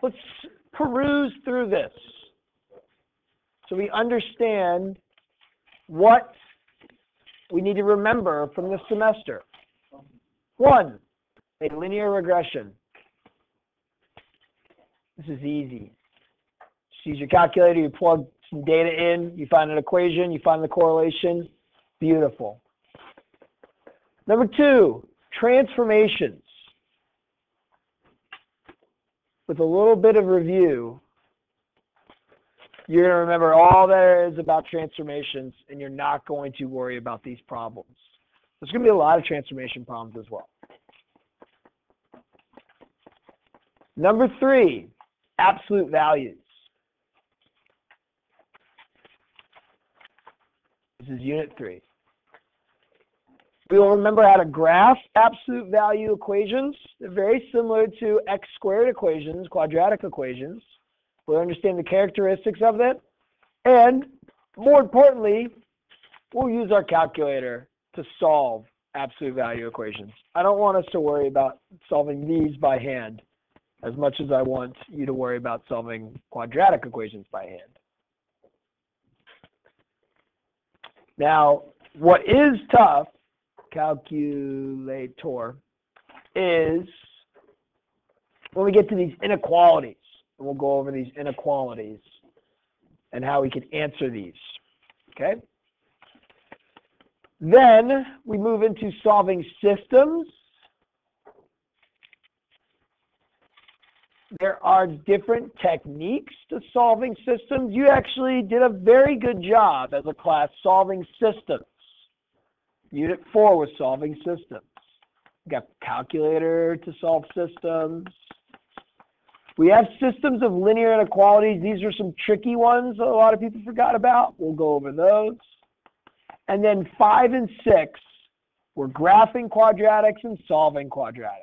let's peruse through this so we understand what we need to remember from this semester. 1, a linear regression. This is easy. Just use your calculator, you plug some data in, you find an equation, you find the correlation. Beautiful. Number 2, transformations. With a little bit of review, you're going to remember all there is about transformations, and you're not going to worry about these problems. There's going to be a lot of transformation problems as well. Number 3, absolute values. This is unit 3. We will remember how to graph absolute value equations. They're very similar to x squared equations, quadratic equations. We'll understand the characteristics of them. And more importantly, we'll use our calculator to solve absolute value equations. I don't want us to worry about solving these by hand as much as I want you to worry about solving quadratic equations by hand. Now, what is tough, calculator, is when we get to these inequalities. And we'll go over these inequalities and how we can answer these. Okay? Then we move into solving systems. There are different techniques to solving systems. You actually did a very good job as a class solving systems. Unit 4 was solving systems. We got calculator to solve systems. We have systems of linear inequalities. These are some tricky ones that a lot of people forgot about. We'll go over those. And then 5 and 6 were graphing quadratics and solving quadratics.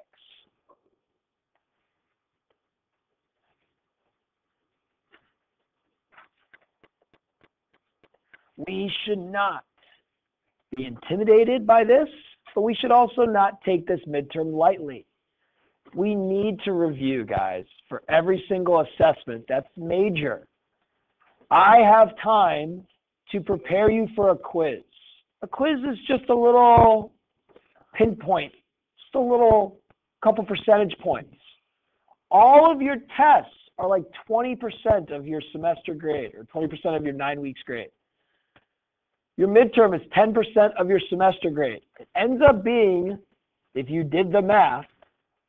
We should not be intimidated by this, but we should also not take this midterm lightly. We need to review, guys, for every single assessment. That's major. I have time to prepare you for a quiz. A quiz is just a little pinpoint, just a little couple percentage points. All of your tests are like 20% of your semester grade or 20% of your 9 weeks grade. Your midterm is 10% of your semester grade. It ends up being, if you did the math,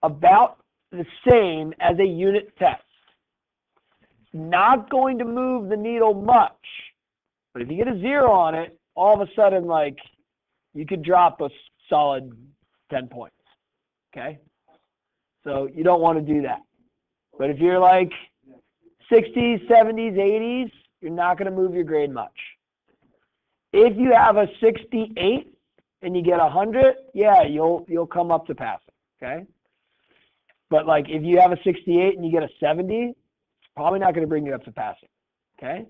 about the same as a unit test. It's not going to move the needle much, but if you get a 0 on it, all of a sudden, like, you could drop a solid 10 points, okay? So you don't want to do that. But if you're like 60s, 70s, 80s, you're not going to move your grade much. If you have a 68 and you get 100, yeah, you'll come up to passing, okay? But like if you have a 68 and you get a 70, it's probably not going to bring you up to passing, okay?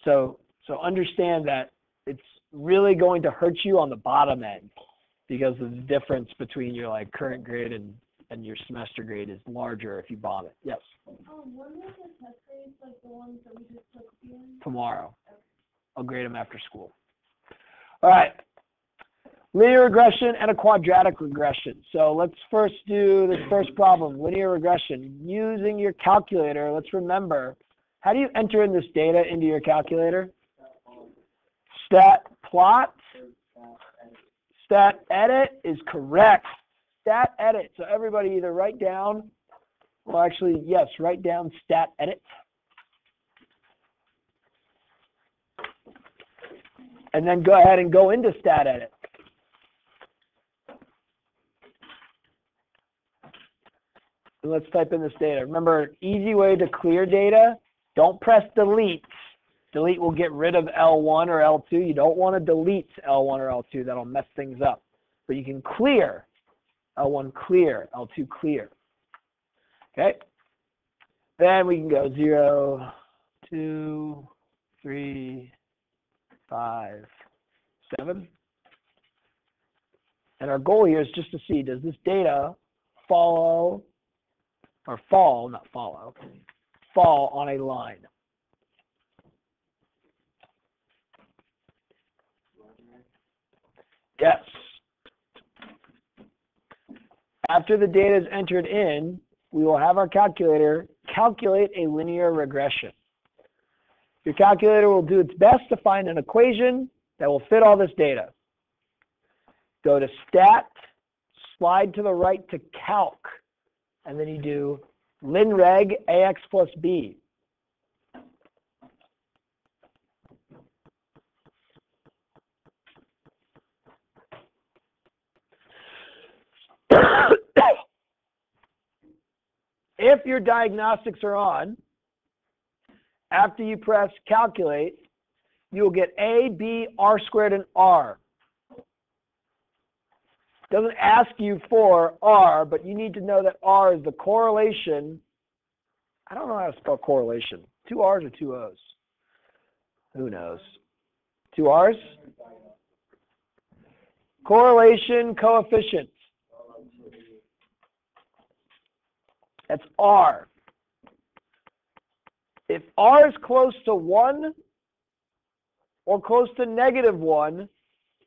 So understand that it's really going to hurt you on the bottom end because of the difference between your like current grade and your semester grade is larger if you bomb it. Yes? When was the test grades, like the ones that we just took in? Tomorrow. I'll grade them after school. All right. Linear regression and a quadratic regression. So let's first do this first problem, linear regression. Using your calculator, let's remember, how do you enter in this data into your calculator? Stat plot. Stat edit is correct. Stat edit. So everybody either write down, well actually, yes, write down stat edit. And then go ahead and go into stat edit. And let's type in this data. Remember, easy way to clear data, don't press delete. Delete will get rid of L1 or L2. You don't want to delete L1 or L2. That'll mess things up. But you can clear. L1 clear, L2 clear. Okay? Then we can go 0, 2, 3, 5, 7. And our goal here is just to see, does this data follow, or fall, not follow, fall on a line? Yes. After the data is entered in, we will have our calculator calculate a linear regression. Your calculator will do its best to find an equation that will fit all this data. Go to Stat, slide to the right to Calc, and then you do linreg ax plus b. If your diagnostics are on, after you press calculate, you will get a, b, r squared, and r. Doesn't ask you for r, but you need to know that r is the correlation. I don't know how to spell correlation. 2 r's or 2 o's? Who knows? 2 r's? Correlation coefficient. That's r. If r is close to 1 or close to -1,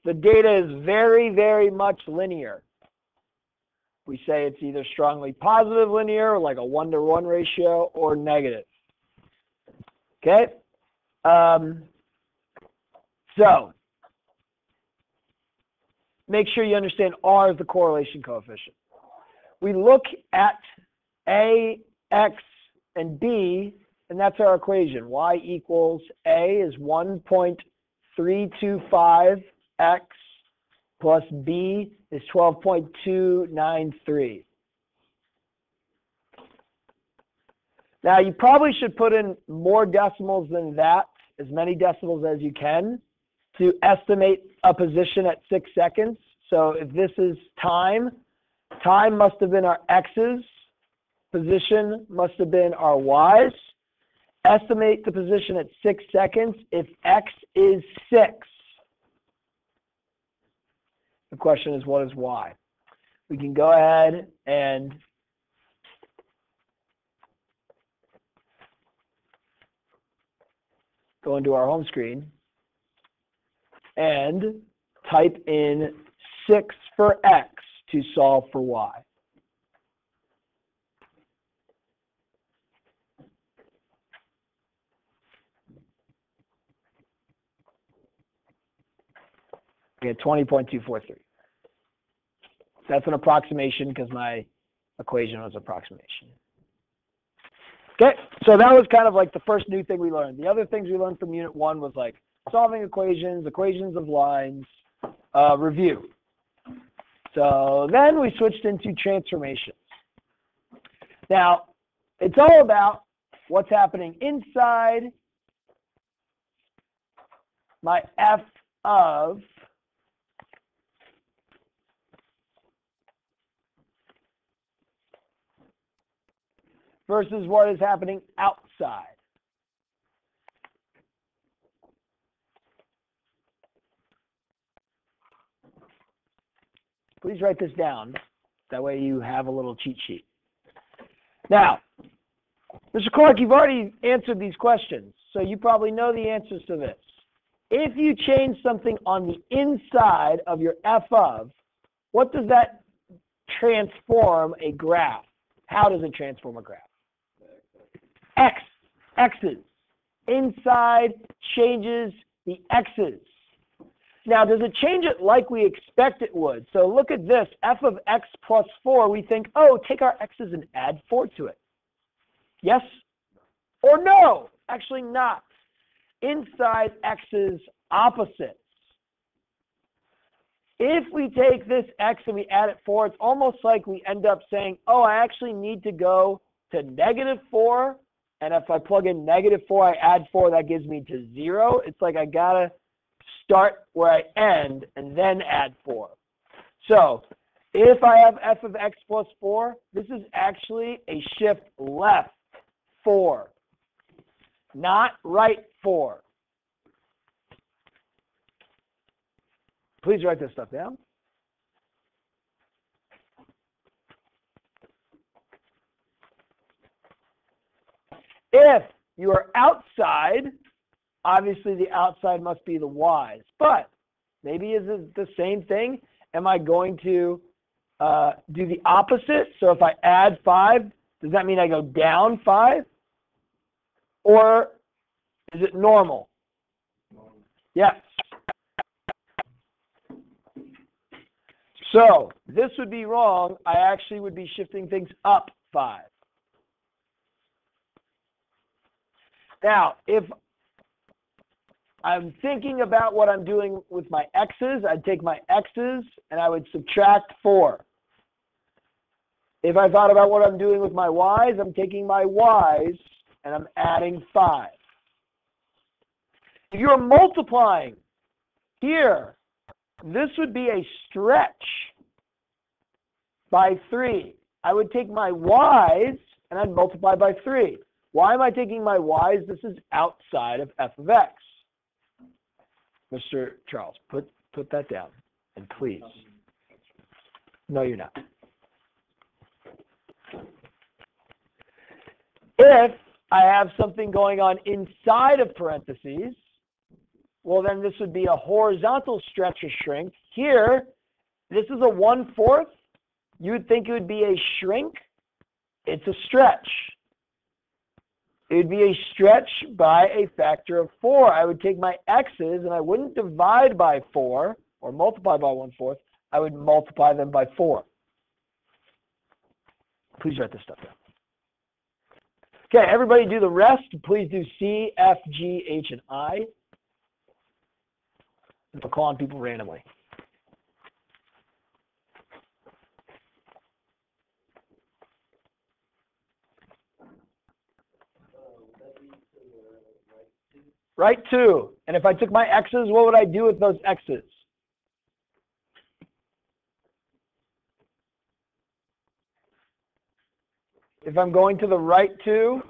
the data is very, very much linear. We say it's either strongly positive linear, like a 1-to-1 ratio, or negative. Okay? So, make sure you understand R is the correlation coefficient. We look at A, X, and B, and that's our equation. Y equals A is 1.325X plus B is 12.293. Now, you probably should put in more decimals than that, as many decimals as you can, to estimate a position at 6 seconds. So if this is time, time must have been our X's, position must have been our Y's. Estimate the position at 6 seconds if X is 6. The question is, what is Y? We can go ahead and go into our home screen and type in 6 for X to solve for Y. I get 20.243. That's an approximation because my equation was approximation. Okay, so that was kind of like the first new thing we learned. The other things we learned from Unit 1 was like solving equations, equations of lines, review. So then we switched into transformations. Now, it's all about what's happening inside my f of versus what is happening outside. Please write this down. That way you have a little cheat sheet. Now, Mr. Clark, you've already answered these questions, so you probably know the answers to this. If you change something on the inside of your f of, what does that transform a graph? How does it transform a graph? X's. Inside changes the X's. Now, does it change it like we expect it would? So look at this, f of x plus 4, we think, oh, take our x's and add 4 to it. Yes or no? Actually not. Inside x's opposites. If we take this x and we add it 4, it's almost like we end up saying, oh, I actually need to go to -4, and if I plug in -4, I add 4, that gives me to 0. It's like I gotta start where I end and then add 4. So if I have f of x plus 4, this is actually a shift left 4, not right 4. Please write this stuff down. If you are outside, obviously the outside must be the y's. But maybe is it the same thing? Am I going to do the opposite? So if I add 5, does that mean I go down 5? Or is it normal? Yes. So this would be wrong. I actually would be shifting things up 5. Now, if I'm thinking about what I'm doing with my x's, I'd take my x's and I would subtract 4. If I thought about what I'm doing with my y's, I'm taking my y's and I'm adding 5. If you're multiplying here, this would be a stretch by 3. I would take my y's and I'd multiply by 3. Why am I taking my y's? This is outside of f of x. Mr. Charles, put that down, and please. No, you're not. If I have something going on inside of parentheses, well, then this would be a horizontal stretch or shrink. Here, this is a 1/4. You would think it would be a shrink. It's a stretch. It would be a stretch by a factor of 4. I would take my x's and I wouldn't divide by 4 or multiply by 1/4. I would multiply them by 4. Please write this stuff down. Okay, everybody do the rest. Please do C, F, G, H, and I. If I call on people randomly. Right 2. And if I took my x's, what would I do with those x's? If I'm going to the right 2,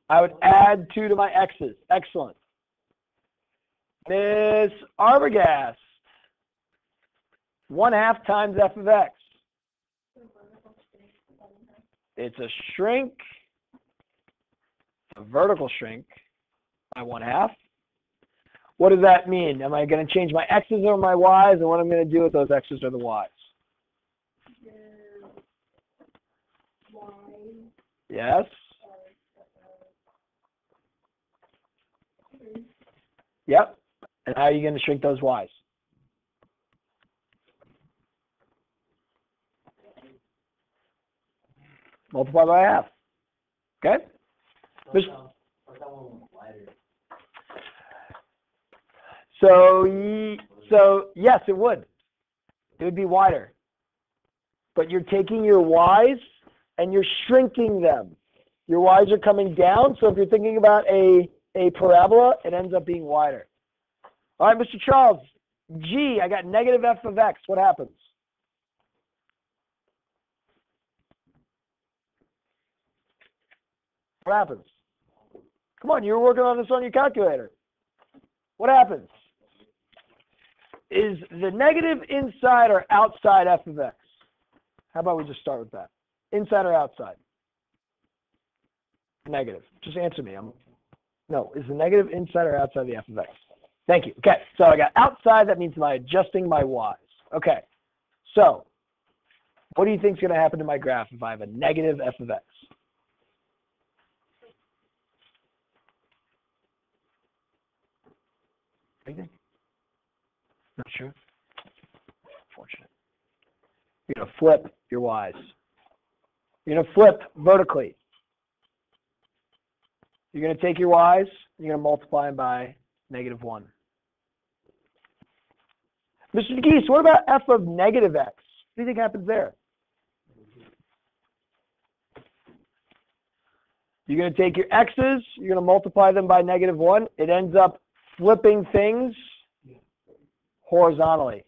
I would add 2 to my x's. Excellent. Miss Arbogast, 1/2 times f of x. It's a shrink, a vertical shrink by 1/2. What does that mean? Am I going to change my x's or my y's? And what I'm going to do with those x's or the y's? Yes. Yep. And how are you going to shrink those y's? Multiply by 1/2. Okay? So yes, it would. It would be wider. But you're taking your y's and you're shrinking them. Your y's are coming down, so if you're thinking about a parabola, it ends up being wider. All right, Mr. Charles, G, I got negative f of x. What happens? What happens? Come on, you were working on this on your calculator. What happens? Is the negative inside or outside f of x? How about we just start with that? Inside or outside? Negative. Just answer me. No, is the negative inside or outside the f of x? Thank you. Okay, so I got outside. That means by adjusting my y's. Okay, so what do you think is going to happen to my graph if I have a negative f of x? What do you think? Not sure? Fortunate. You're going to flip your y's. You're going to flip vertically. You're going to take your y's, you're going to multiply them by negative 1. Mr. Geese, what about f of negative x? What do you think happens there? You're going to take your x's, you're going to multiply them by negative 1. It ends up flipping things horizontally.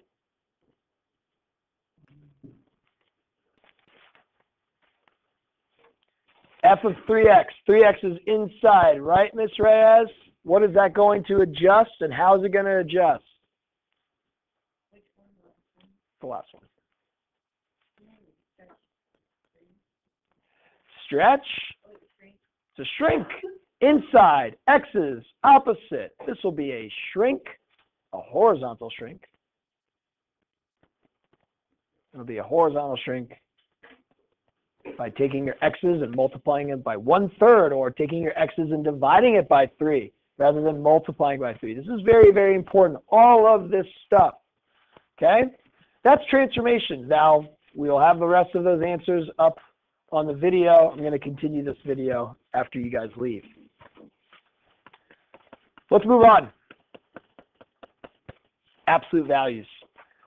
F of 3x. 3x is inside, right, Ms. Reyes? What is that going to adjust, and how is it going to adjust? The last one. Stretch. It's a shrink. Inside, x's opposite. This will be a shrink, a horizontal shrink. It'll be a horizontal shrink by taking your x's and multiplying it by 1/3, or taking your x's and dividing it by 3 rather than multiplying by 3. This is very, very important. All of this stuff. Okay? That's transformations. Now, we'll have the rest of those answers up on the video. I'm going to continue this video after you guys leave. Let's move on. Absolute values.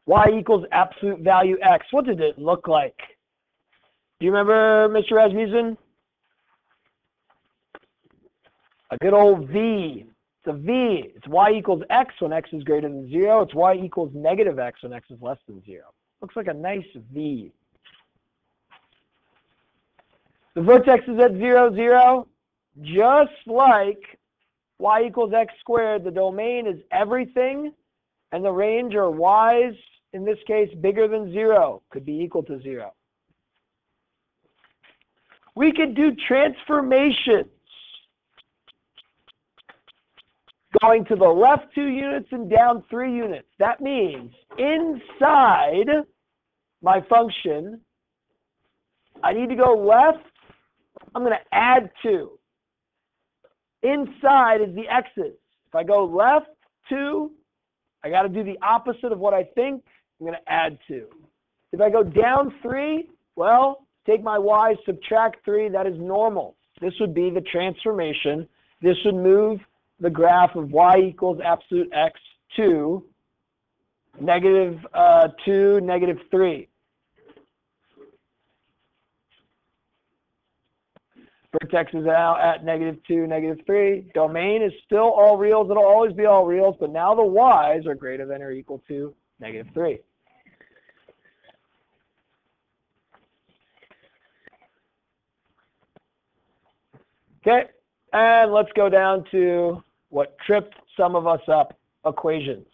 Y equals absolute value x. What did it look like? Do you remember, Mr. Rasmussen? A good old V. It's a V. It's y equals x when x is greater than 0. It's y equals negative x when x is less than 0. Looks like a nice V. The vertex is at 0, 0. Just like y equals x squared, the domain is everything, and the range, or y's, in this case, bigger than 0, could be equal to 0. We could do transformations. Going to the left 2 units and down 3 units. That means inside my function, I need to go left. I'm going to add 2. Inside is the x's. If I go left 2, I got to do the opposite of what I think. I'm going to add 2. If I go down 3, well, take my y, subtract 3. That is normal. This would be the transformation. This would move the graph of y equals absolute x to negative 2, negative 3. Vertex is out at negative 2, negative 3. Domain is still all reals. It'll always be all reals, but now the y's are greater than or equal to negative 3. Okay, and let's go down to what tripped some of us up, equations.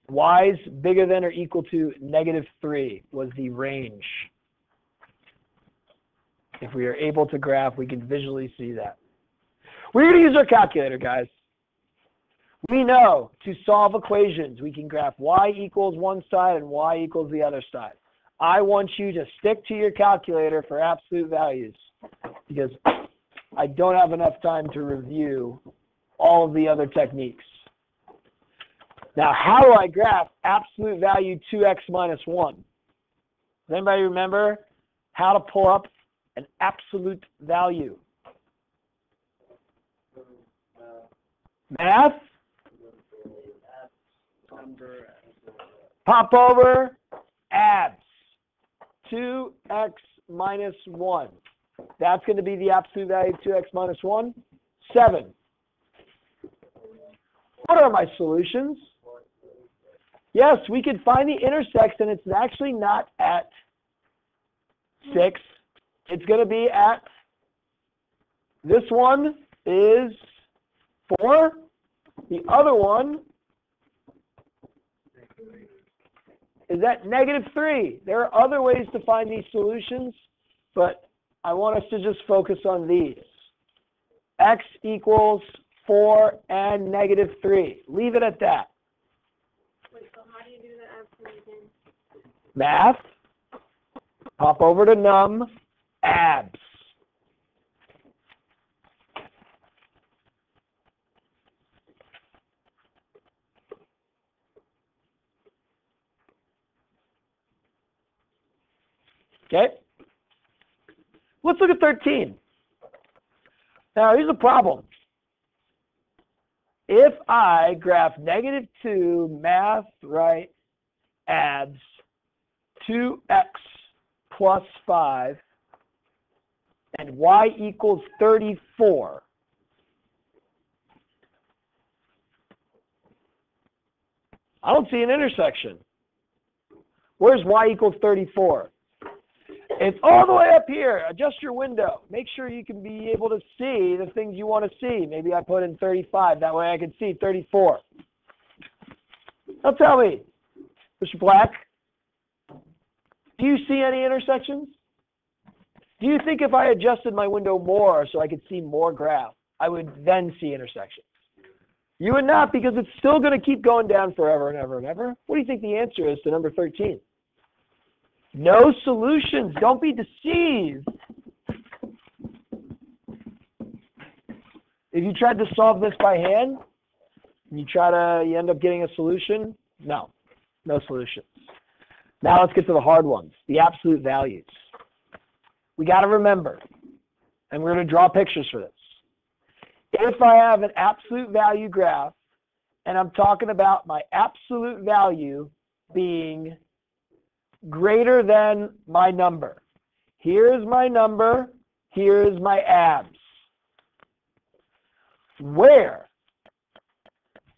Y's bigger than or equal to negative 3 was the range. If we are able to graph, we can visually see that. We're going to use our calculator, guys. We know to solve equations, we can graph y equals one side and y equals the other side. I want you to stick to your calculator for absolute values, because I don't have enough time to review all of the other techniques. Now, how do I graph absolute value 2x minus 1? Does anybody remember how to pull up an absolute value? Math? Pop over, abs. 2x minus 1. That's going to be the absolute value of 2x minus 1. 7. What are my solutions? Yes, we can find the intersection. It's actually not at 6. It's going to be at, this one is 4. The other one is at negative 3. There are other ways to find these solutions, but I want us to just focus on these. X equals 4 and negative 3. Leave it at that. Wait, so how do you do the absolute again? Math. Pop over to num. Abs. Okay. Let's look at 13. Now, here's a problem. If I graph negative 2, math, right, abs, 2x plus 5, and y equals 34, I don't see an intersection. Where's y equals 34? It's all the way up here. Adjust your window. Make sure you can be able to see the things you want to see. Maybe I put in 35. That way I can see 34. Now tell me, Mr. Black, do you see any intersections? Do you think if I adjusted my window more so I could see more graph, I would then see intersections? You would not, because it's still going to keep going down forever and ever and ever. What do you think the answer is to number 13? No solutions. Don't be deceived. If you tried to solve this by hand, and you end up getting a solution, no solutions. Now let's get to the hard ones, the absolute values. We got to remember, and we're going to draw pictures for this. If I have an absolute value graph, and I'm talking about my absolute value being greater than my number. Here's my number, here's my abs. Where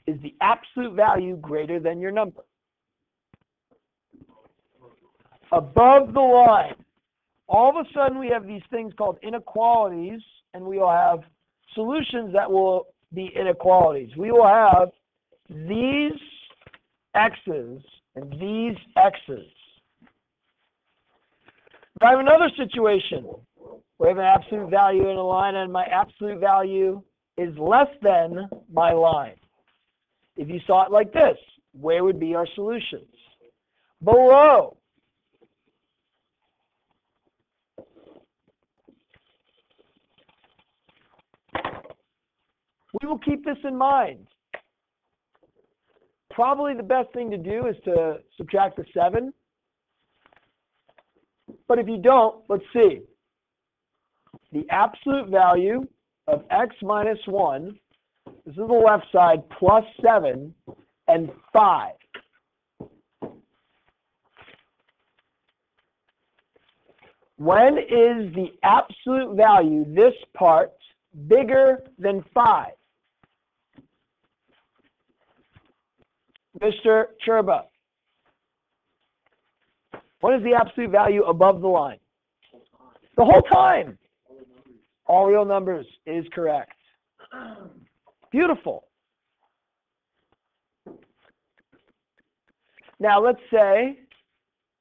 is the absolute value greater than your number? Above the line. All of a sudden we have these things called inequalities, and we will have solutions that will be inequalities. We will have these x's and these x's. If I have another situation where I have an absolute value in a line and my absolute value is less than my line. If you saw it like this, where would be our solutions? Below. We will keep this in mind. Probably the best thing to do is to subtract the 7. But if you don't, let's see. The absolute value of x minus 1, this is the left side, plus 7 and 5. When is the absolute value, this part, bigger than 5? Mr. Cherba, what is the absolute value above the line? The whole time. All real numbers is correct. Beautiful. Now let's say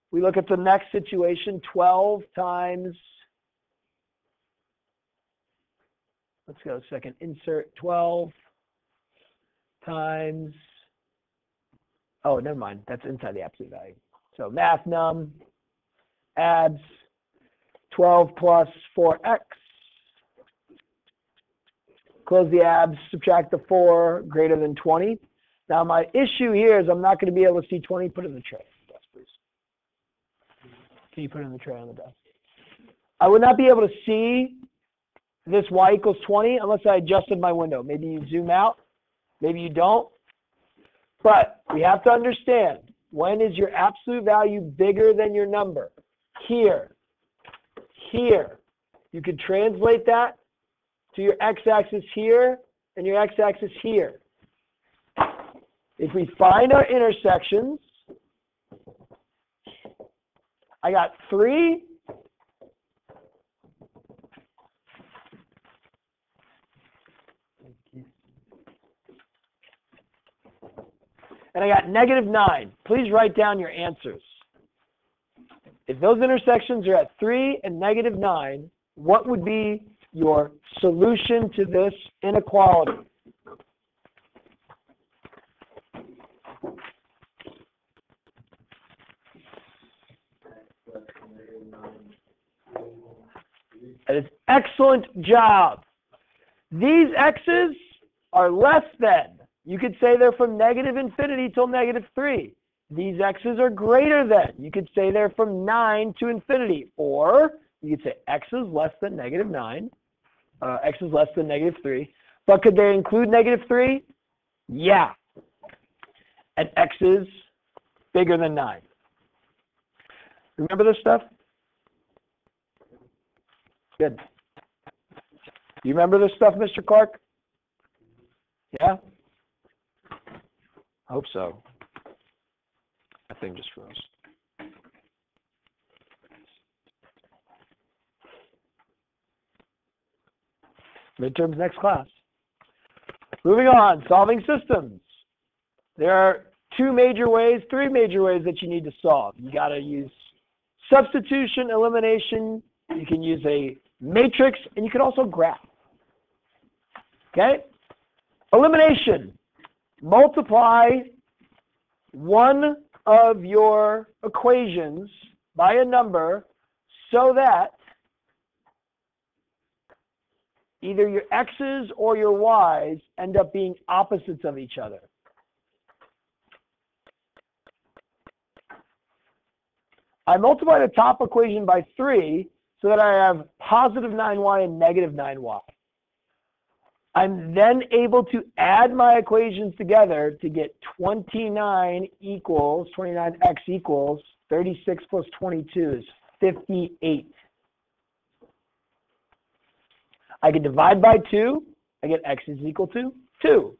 we look at the next situation, 12 times, let's go a second, insert 12 times, oh, never mind, that's inside the absolute value. So math num, abs, 12 plus 4x, close the abs, subtract the 4, greater than 20. Now my issue here is I'm not going to be able to see 20. Put it in the tray. Yes, please. Can you put it in the tray on the desk? I would not be able to see this y equals 20 unless I adjusted my window. Maybe you zoom out. Maybe you don't. But we have to understand, when is your absolute value bigger than your number? Here. Here. You could translate that to your x-axis here and your x-axis here. If we find our intersections, I got 3 and I got -9. Please write down your answers. If those intersections are at 3 and -9, what would be your solution to this inequality? That is excellent job. These x's are less than. You could say they're from -infinity till -3. These x's are greater than. You could say they're from 9 to infinity. Or you could say x is less than -9. X is less than -3. But could they include -3? Yeah. And x is bigger than 9. Remember this stuff? Good. You remember this stuff, Mr. Clark? Yeah? I hope so. That thing just froze. Midterms next class. Moving on, solving systems. There are 3 major ways that you need to solve. You got to use substitution, elimination, You can use a matrix, and you can also graph. Okay? Elimination. Multiply one of your equations by a number so that either your x's or your y's end up being opposites of each other. I multiply the top equation by 3 so that I have positive 9y and negative 9y. I'm then able to add my equations together to get 29x equals 36 plus 22 is 58. I can divide by 2. I get x is equal to 2.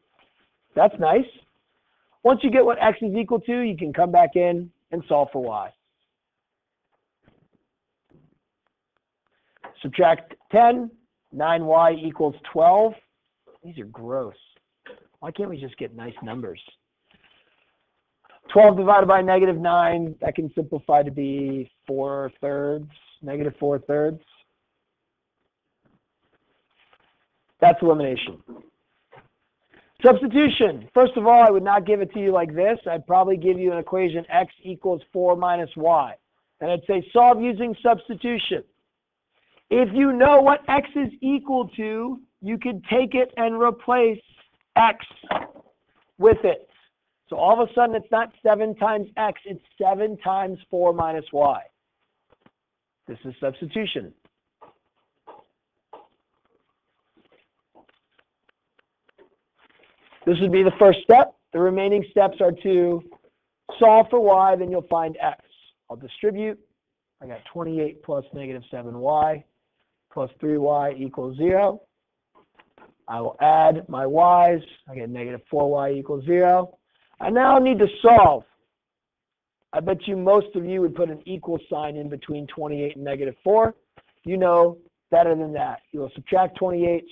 That's nice. Once you get what x is equal to, you can come back in and solve for y. Subtract 10, 9y equals 12. These are gross. Why can't we just get nice numbers? 12 divided by negative 9, that can simplify to be 4/3, negative 4/3. That's elimination. Substitution. First of all, I would not give it to you like this. I'd probably give you an equation x equals 4 minus y. And I'd say solve using substitution. If you know what x is equal to, you can take it and replace x with it. So all of a sudden, it's not 7 times x, it's 7 times 4 minus y. This is substitution. This would be the first step. The remaining steps are to solve for y, then you'll find x. I'll distribute. I got 28 plus negative 7y plus 3y equals 0. I will add my y's. I get negative 4y equals 0. I now need to solve. I bet you most of you would put an equal sign in between 28 and negative 4. You know better than that. You will subtract 28,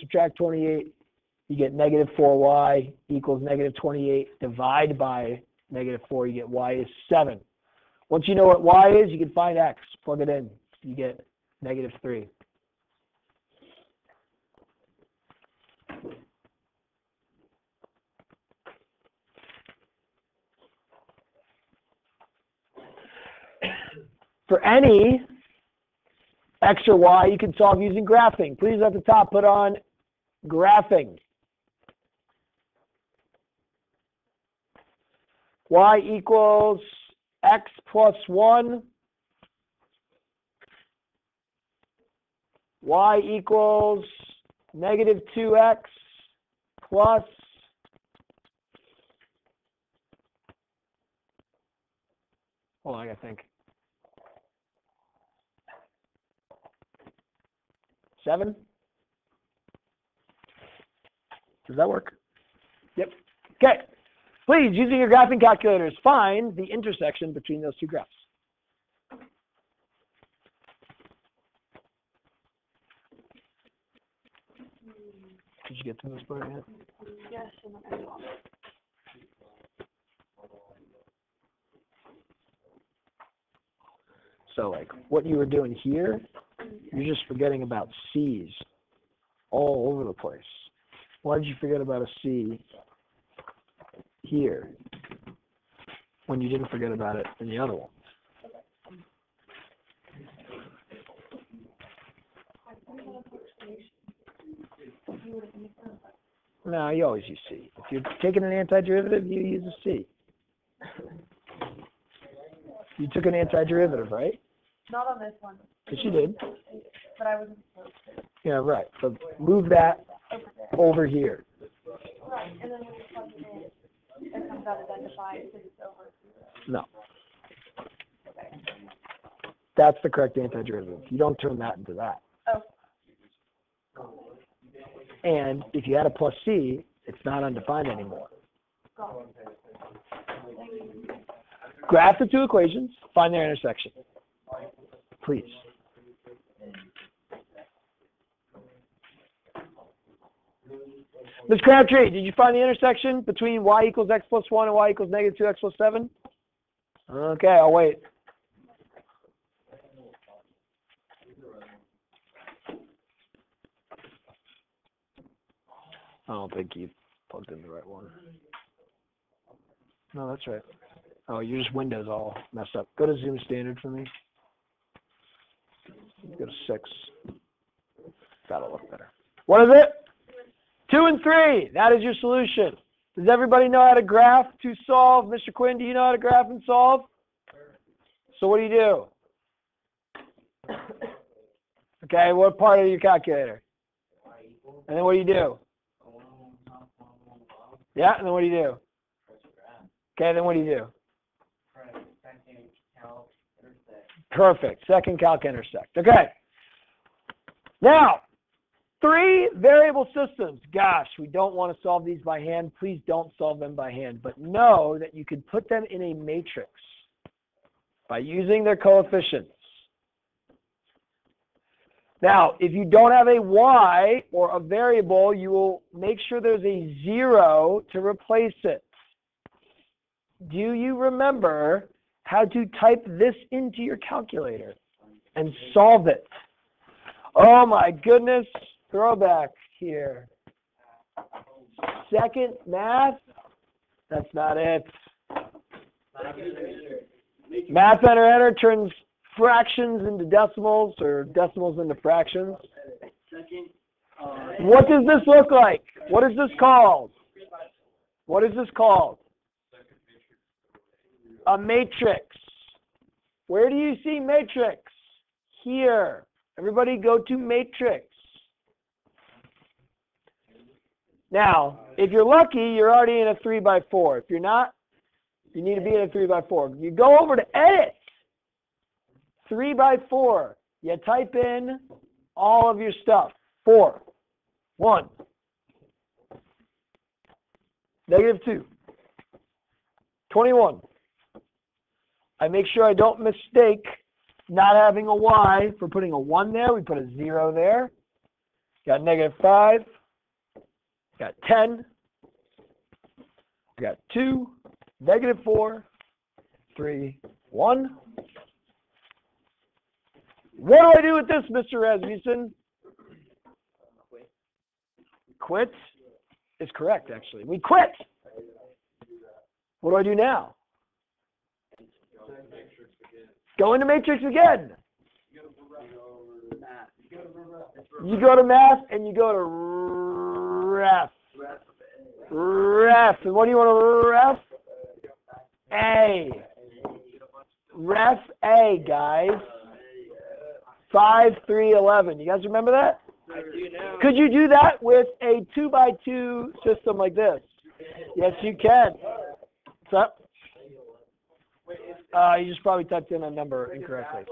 you get negative 4y equals negative 28. Divide by negative 4, you get y is 7. Once you know what y is, you can find x. Plug it in. You get negative 3. For any x or y, you can solve using graphing. Please at the top put on graphing. Y equals x plus 1. Y equals negative 2x plus hold on, I gotta think. 7? Does that work? Yep. Okay. Please, using your graphing calculators, find the intersection between those two graphs. Did you get to this part yet? Yes, and then So, like, what you were doing here, you're just forgetting about C's all over the place. Why did you forget about a C here when you didn't forget about it in the other one? No, you always use C. If you're taking an antiderivative, you use a C. You took an antiderivative, right? not on this one. Yes, you did. But I wasn't supposed to. Yeah, right. So move that over here. Right, and then when you plug it in, it comes out identified because it's over 0. No. That's the correct antiderivative. You don't turn that into that. Oh. And if you add a plus C, it's not undefined anymore. Graph the two equations, find their intersection. Please. Ms. Crabtree, did you find the intersection between y equals x plus 1 and y equals negative 2x plus 7? Okay, I'll wait. I don't think you plugged in the right one. No, that's right. Oh, your just Windows all messed up. Go to Zoom Standard for me. Go to 6. That'll look better. What is it? 2 and 3. That is your solution. Does everybody know how to graph to solve? Mr. Quinn, do you know how to graph and solve? So what do? Okay, what part of your calculator? And then what do? Yeah, and then what do? Okay, then what do? Perfect. Second calc intersect. Okay. Now, 3 variable systems. Gosh, we don't want to solve these by hand. Please don't solve them by hand. But know that you can put them in a matrix by using their coefficients. Now, if you don't have a y or a variable, you will make sure there's a 0 to replace it. Do you remember how to type this into your calculator and solve it? Oh my goodness, throwback here. Second math? That's not it. Math enter turns fractions into decimals or decimals into fractions. What does this look like? What is this called? What is this called? A matrix. Where do you see matrix? Here. Everybody go to matrix. Now, if you're lucky, you're already in a 3 by 4. If you're not, you need to be in a 3 by 4. You go over to edit. 3 by 4. You type in all of your stuff. 4. 1. -2. 21. I make sure I don't mistake not having a y for putting a 1 there. We put a 0 there. Got -5. Got 10. Got 2. -4. 3. 1. What do I do with this, Mr. Rasmussen? Quit is correct, actually. We quit. What do I do now? Go into matrix again. You go to math and you go to ref. Ref. And what do you want to ref? A. Ref A, guys. 5, 3, 11. You guys remember that? I do now. Could you do that with a 2 by 2 system like this? Yes, you can. What's up? You just probably typed in a number incorrectly.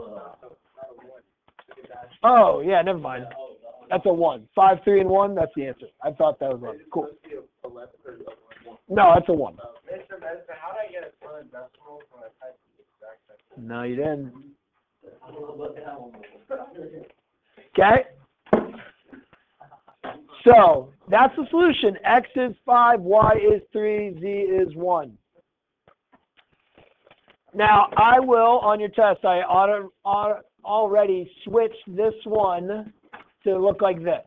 Oh, yeah, never mind. That's a 1. 5, 3, and 1, that's the answer. I thought that was right. Cool. No, that's a 1. Mr. Medicine, how did I get a ton of decimals when I typed the exact thing? No, you didn't. Okay? So, that's the solution. X is 5, Y is 3, Z is 1. Now, I will, on your test, I already switched this one to look like this.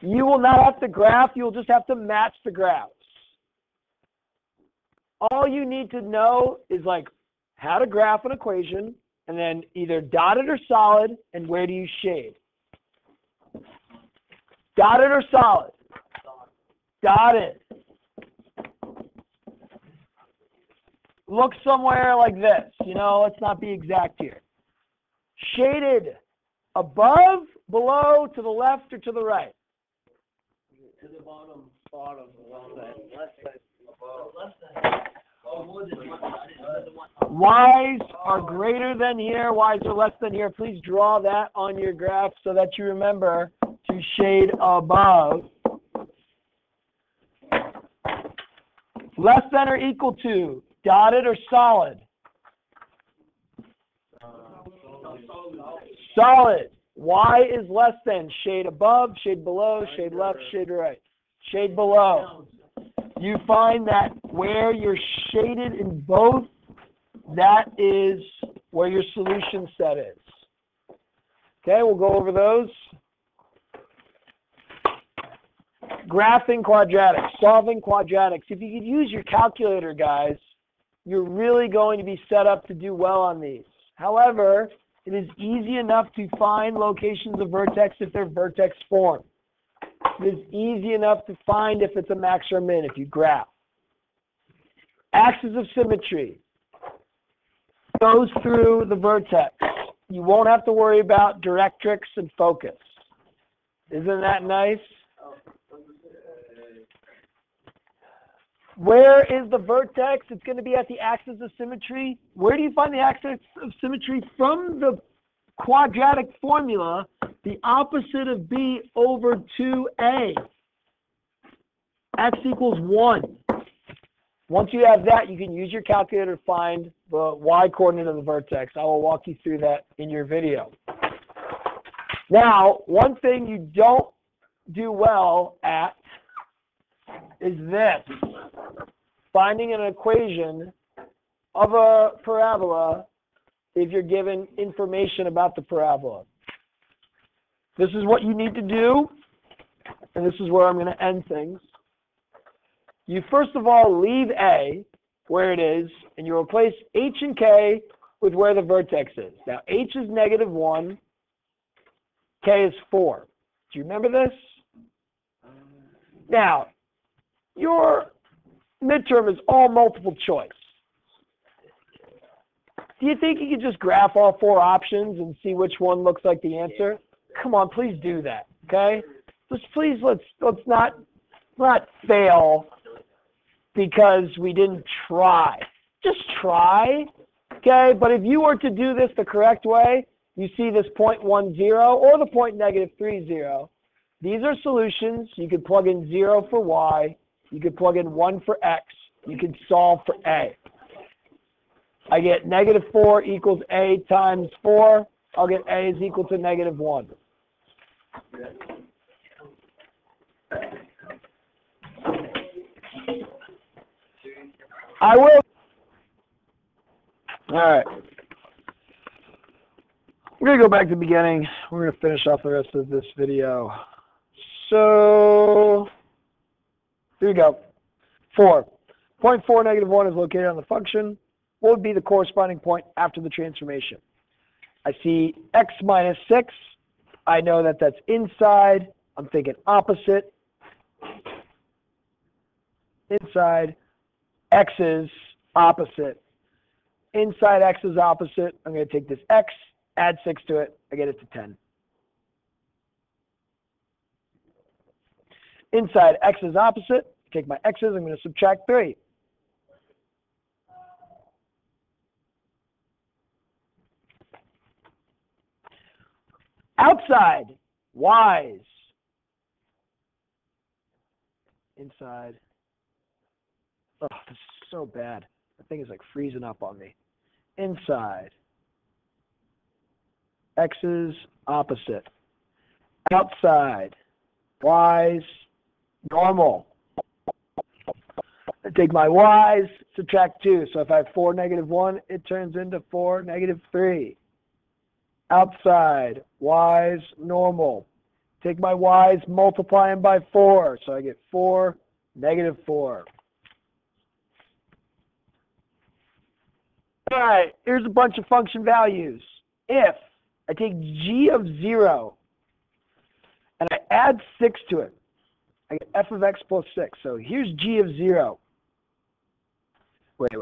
You will not have to graph, you'll just have to match the graphs. All you need to know is like how to graph an equation, and then either dotted or solid, and where do you shade? Dotted or solid? Dotted. Look somewhere like this. You know, let's not be exact here. Shaded above, below, to the left, or to the right? To the bottom, left side, above. Y's are greater than here, Y's are less than here. Please draw that on your graph so that you remember to shade above. Less than or equal to, dotted or solid? Solid. Y is less than, shade above, shade below, shade left, shade right. Shade below. You find that where you're shaded in both, that is where your solution set is. Okay, we'll go over those. Graphing quadratics, solving quadratics. If you could use your calculator, guys, you're really going to be set up to do well on these. However, it is easy enough to find locations of vertex if they're vertex form. It is easy enough to find if it's a max or a min if you graph. Axis of symmetry goes through the vertex. You won't have to worry about directrix and focus. Isn't that nice? Where is the vertex? It's going to be at the axis of symmetry. Where do you find the axis of symmetry? From the quadratic formula, the opposite of b over 2a. X equals 1. Once you have that, you can use your calculator to find the y-coordinate of the vertex. I will walk you through that in your video. Now, one thing you don't do well at is this. Finding an equation of a parabola if you're given information about the parabola. This is what you need to do, and this is where I'm going to end things. You first of all leave A where it is, and you replace H and K with where the vertex is. Now, H is -1, K is 4. Do you remember this? Now, your midterm is all multiple choice. Do you think you could just graph all 4 options and see which one looks like the answer? Come on, please do that, okay? Let's not fail because we didn't try. Just try, okay? But if you were to do this the correct way, you see this 0.10 or the -30. These are solutions. You could plug in 0 for y. You could plug in 1 for x. You could solve for a. I get -4 equals a times 4. I'll get a is equal to -1. I will. All right. We're going to go back to the beginning. We're going to finish off the rest of this video. So, here we go. 4. 0.4 -1 is located on the function. What would be the corresponding point after the transformation? I see x minus 6. I know that that's inside. I'm thinking opposite. Inside. X is opposite. Inside x is opposite. I'm going to take this x, add 6 to it. I get it to 10. Inside x is opposite. Take my x's. I'm going to subtract 3. Outside, y's. Inside. Oh, this is so bad. The thing is like freezing up on me. Inside. X's opposite. Outside. Y's normal. I take my y's, subtract 2. So if I have 4 -1, it turns into 4 -3. Outside, y's normal. Take my y's, multiply them by 4. So I get 4, -4. All right, here's a bunch of function values. If I take g of 0 and I add 6 to it, I get f of x plus 6. So here's g of 0. Wait.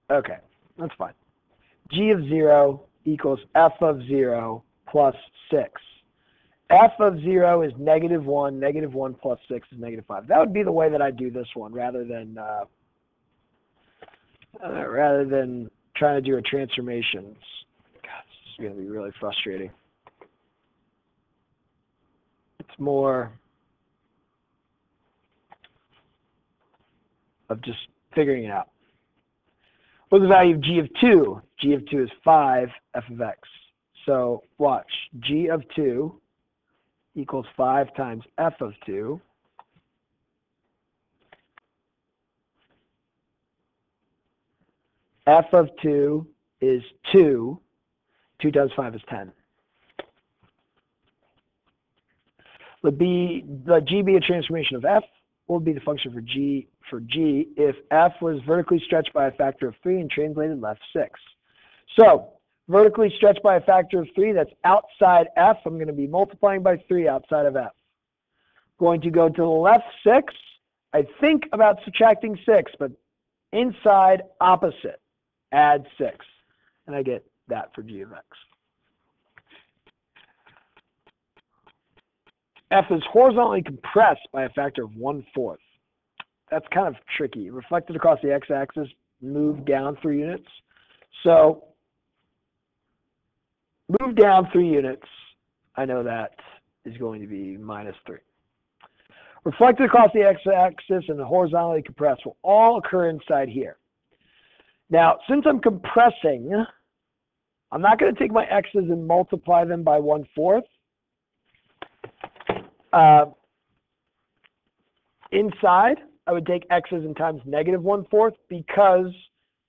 Okay, that's fine. G of 0 equals f of 0 plus 6. F of 0 is -1. -1 plus 6 is -5. That would be the way that I do this one, rather than trying to do a transformation. God, this is going to be really frustrating. It's more of just figuring it out. What's the value of g of 2? G of 2 is 5 f of x. So watch. G of 2 equals 5 times f of 2. F of 2 is 2. 2 times 5 is 10. Let G be a transformation of F. What would be the function for G if F was vertically stretched by a factor of 3 and translated left 6? So vertically stretched by a factor of 3, that's outside F. I'm going to be multiplying by 3 outside of F. Going to go to the left 6. I think about subtracting 6, but inside opposite, add 6. And I get that for G of X. F is horizontally compressed by a factor of 1/4. That's kind of tricky. Reflected across the x-axis, move down 3 units. So move down 3 units. I know that is going to be -3. Reflected across the x-axis and horizontally compressed will all occur inside here. Now, since I'm compressing, I'm not going to take my x's and multiply them by 1/4. Inside, I would take x's and times -1/4 because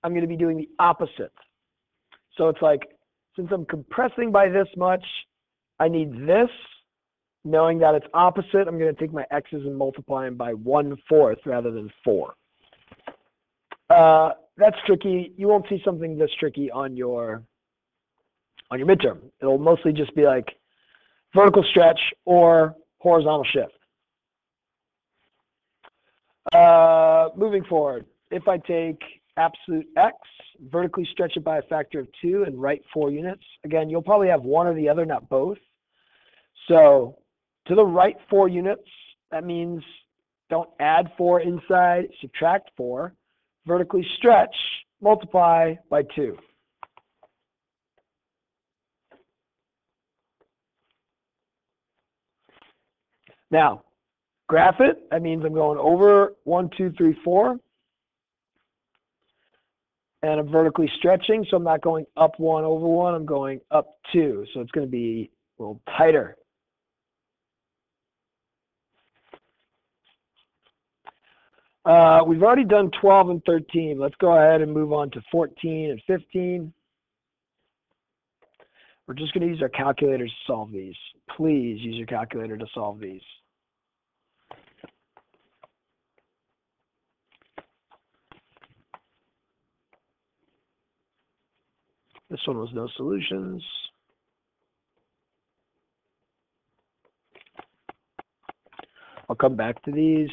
I'm going to be doing the opposite. So it's like, since I'm compressing by this much, I need this. Knowing that it's opposite, I'm going to take my x's and multiply them by 1/4 rather than 4. That's tricky. You won't see something this tricky on your midterm. It'll mostly just be like vertical stretch or horizontal shift. Moving forward, if I take absolute x, vertically stretch it by a factor of 2 and write 4 units. Again, you'll probably have one or the other, not both. So to the right 4 units, that means don't add 4 inside, subtract 4. Vertically stretch, multiply by 2. Now, graph it. That means I'm going over 1, 2, 3, 4. And I'm vertically stretching, so I'm not going up 1 over 1. I'm going up 2. So it's going to be a little tighter. We've already done 12 and 13. Let's go ahead and move on to 14 and 15. We're just going to use our calculators to solve these. Please use your calculator to solve these. This one was no solutions. I'll come back to these.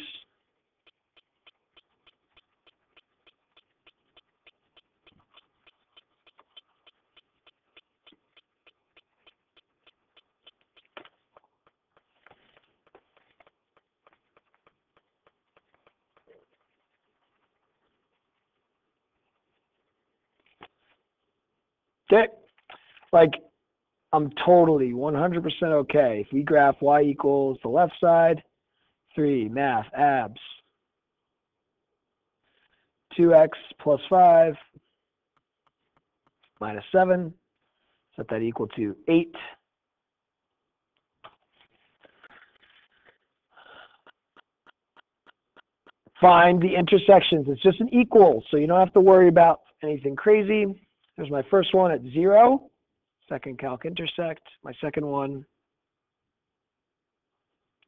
Okay, like I'm totally 100% okay. If we graph y equals the left side, 3, math, abs, 2x plus 5 minus 7, set that equal to 8. Find the intersections. It's just an equal, so you don't have to worry about anything crazy. There's my first one at 0. Second calc intersect. My second one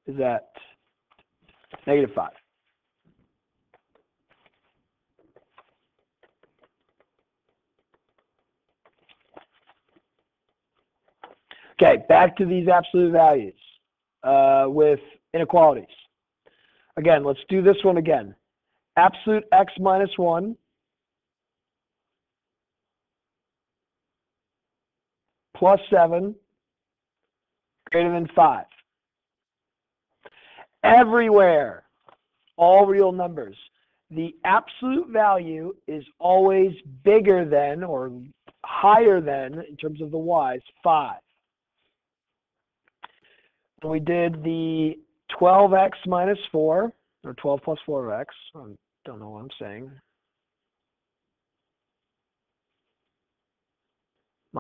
is at -5. Okay, back to these absolute values with inequalities. Again, let's do this one again. Absolute x minus 1 plus 7 greater than 5. Everywhere, all real numbers, the absolute value is always bigger than or higher than, in terms of the y's, 5. When we did the 12x minus 4, or 12 plus 4x, I don't know what I'm saying,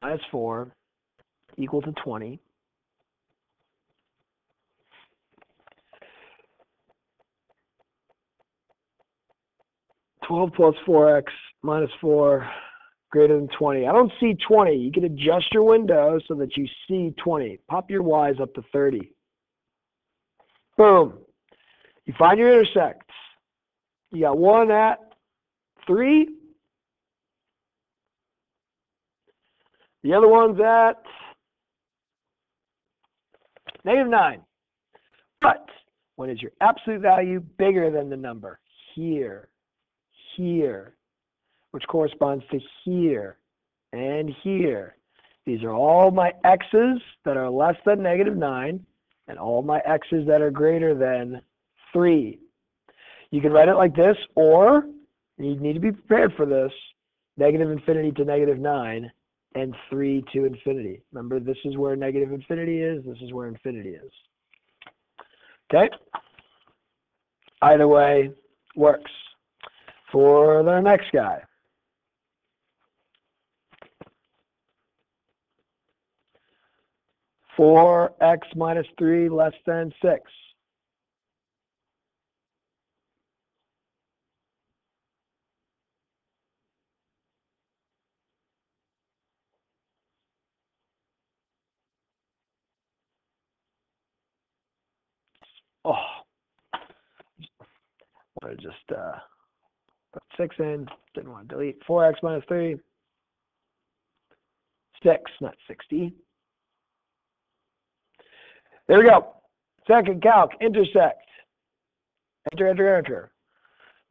minus 4 equal to 20. Twelve plus 4x minus 4 greater than 20. I don't see 20. You can adjust your window so that you see 20. Pop your y's up to 30. Boom. You find your intersects. You got one at 3. The other one's at -9. But when is your absolute value bigger than the number? Here, here, which corresponds to here and here. These are all my x's that are less than -9 and all my x's that are greater than 3. You can write it like this, or you need to be prepared for this, -infinity to -9 and 3 to infinity. Remember, this is where negative infinity is, this is where infinity is. Okay? Either way works. For the next guy. For x minus 3 less than 6. Oh, I want to just put 6 in. Didn't want to delete. 4x minus 3. 6, not 60. There we go. Second calc, intersect. Enter, enter, enter.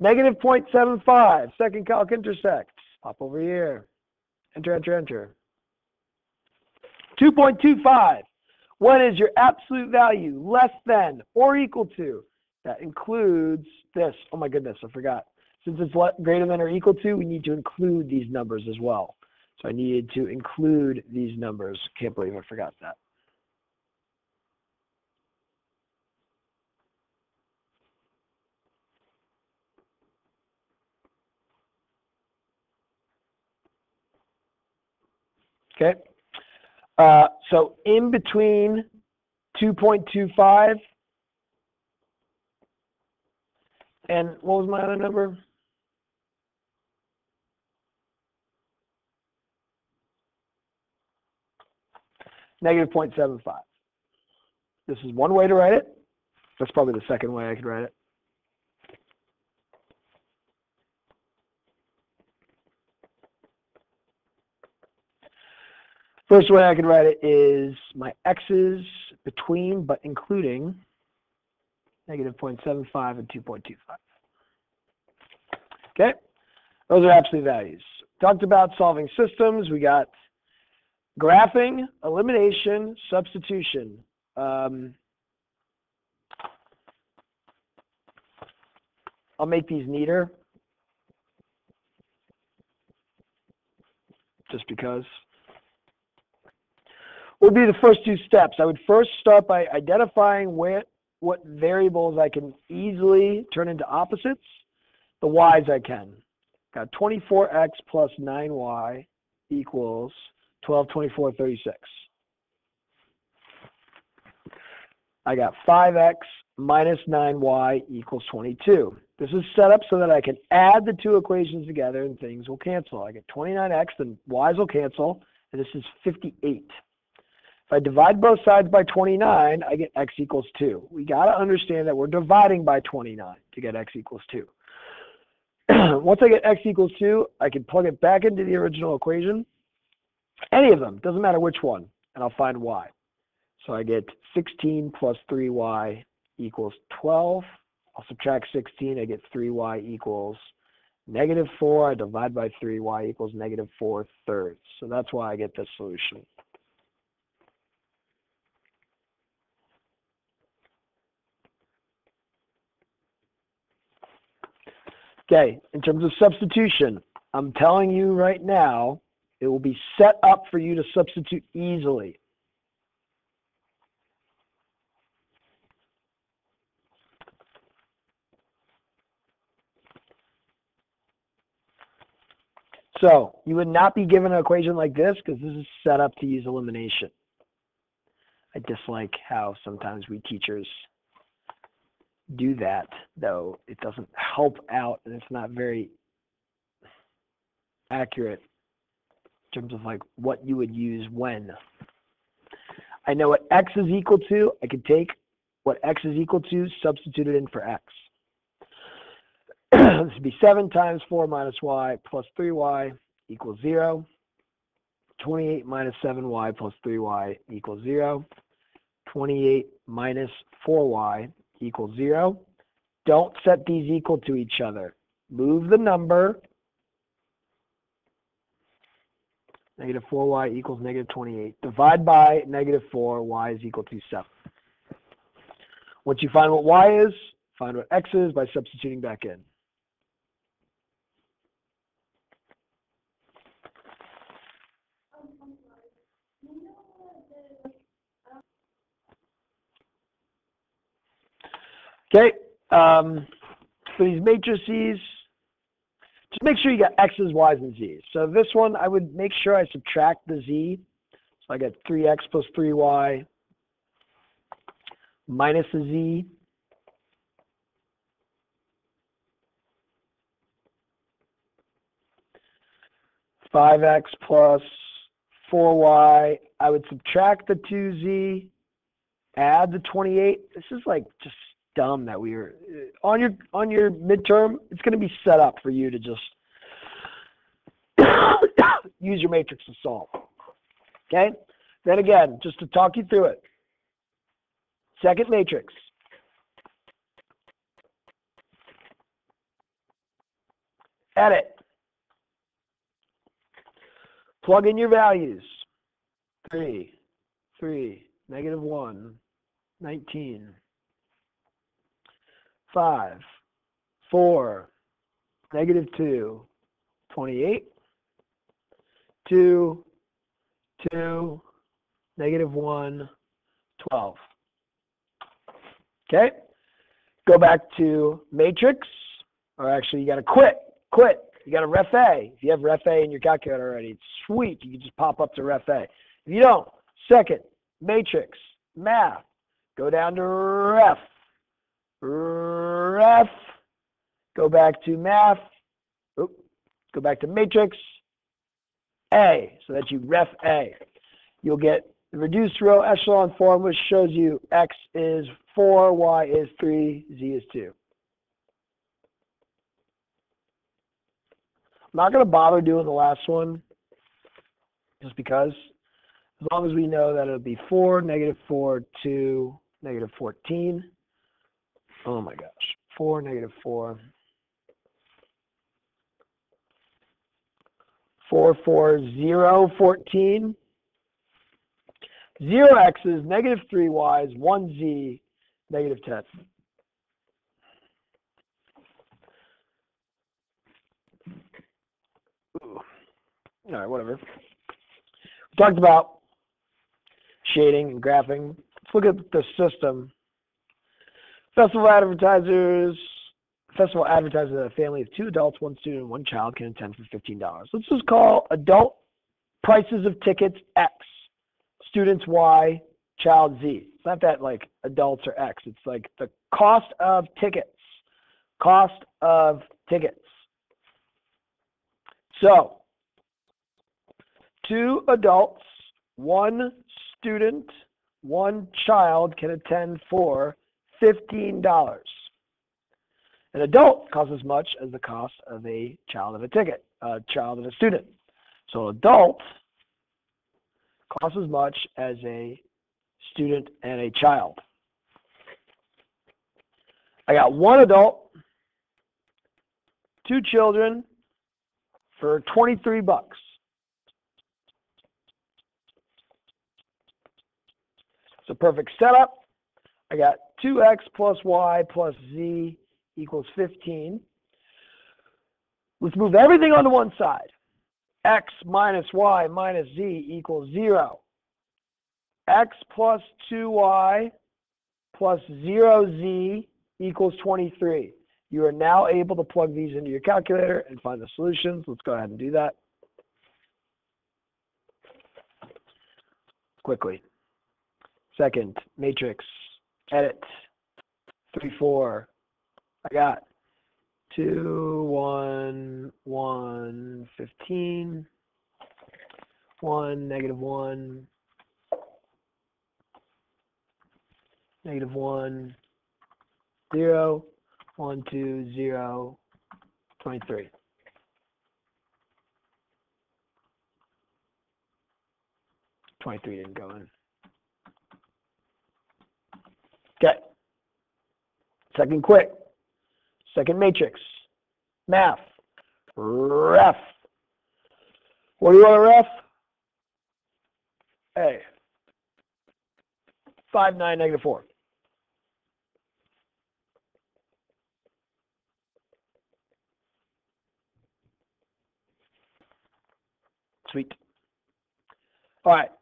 -0.75. Second calc intersect. Pop over here. Enter, enter, enter. 2.25. What is your absolute value less than or equal to? That includes this. Oh my goodness, I forgot. Since it's greater than or equal to, we need to include these numbers as well. So I needed to include these numbers. Can't believe I forgot that. Okay. So in between 2.25 and what was my other number? -0.75. This is one way to write it. That's probably the second way I could write it. First way I could write it is my x's between but including -0.75 and 2.25. Okay, those are absolute values. Talked about solving systems. We got graphing, elimination, substitution. I'll make these neater just because. What would be the first 2 steps? I would first start by identifying what variables I can easily turn into opposites. The y's I can. Got 24x plus 9y equals 12, 24, 36. I got 5x minus 9y equals 22. This is set up so that I can add the 2 equations together and things will cancel. I get 29x, then y's will cancel, and this is 58. If I divide both sides by 29, I get x equals 2. We got to understand that we're dividing by 29 to get x equals 2. Once I get x equals 2, I can plug it back into the original equation. Any of them, doesn't matter which one, and I'll find y. So I get 16 plus 3y equals 12. I'll subtract 16, I get 3y equals -4. I divide by 3, y equals -4/3. So that's why I get this solution. Okay, in terms of substitution, I'm telling you right now, it will be set up for you to substitute easily. So you would not be given an equation like this because this is set up to use elimination. I dislike how sometimes we teachers do that, though it doesn't help out and it's not very accurate in terms of like what you would use when. I know what x is equal to. I could take what x is equal to, substitute it in for x. This would be 7 times 4 minus y plus 3y equals 0. 28 minus 7y plus 3y equals 0. 28 minus 4y equals 0. Don't set these equal to each other. Move the number. Negative 4y equals negative 28. Divide by negative 4, y is equal to 7. Once you find what y is, find what x is by substituting back in. Okay, for these matrices, just make sure you got x's, y's, and z's. So this one, I would make sure I subtract the z. So I got 3x plus 3y minus a z. Five x plus 4y. I would subtract the 2z, add the 28. This is like just dumb that we were on your midterm. It's going to be set up for you to just use your matrix to solve. Okay. Then again, just to talk you through it. Second matrix. Edit. Plug in your values. 3, negative 1, 19. 5, 4, negative 2, 28. 2, negative 1, 12. Okay? Go back to matrix, or actually you got to quit. You got to ref A. If you have ref A in your calculator already, it's sweet. You can just pop up to ref A. If you don't, second, matrix, math, go down to ref, go back to math, go back to matrix, A, so that you ref A. You'll get the reduced row echelon form, which shows you x is 4, y is 3, z is 2. I'm not going to bother doing the last one, just because, as long as we know that it'll be 4, negative 4, 2, negative 14. Oh my gosh, 4, negative 4. 4, 4, 0, 14. 0x's, negative 3y's, 1z, negative 10. Ooh. All right, whatever. We talked about shading and graphing. Let's look at the system. Festival advertisers a family of 2 adults, 1 student, and 1 child can attend for $15. Let's just call adult prices of tickets X, students Y, child Z. It's not that like adults are X. It's like the cost of tickets. Cost of tickets. So 2 adults, 1 student, 1 child can attend for $15. An adult costs as much as the cost of a child and a ticket, a child and a student. So adult costs as much as a student and a child. I got 1 adult, 2 children for $23. It's a perfect setup. I got 2x plus y plus z equals 15. Let's move everything onto one side. X minus y minus z equals 0. X plus 2y plus 0z equals 23. You are now able to plug these into your calculator and find the solutions. Let's go ahead and do that quickly. Second, matrix, edit, 3, 4. I got 2, 1, 1, 15. 1, -1, -1, 0, 1, 2, 0, 23. '23 didn't go in. Okay. Second quick. Second matrix. Math. Ref. What do you want to ref? A. 5, 9, -4. Sweet. All right.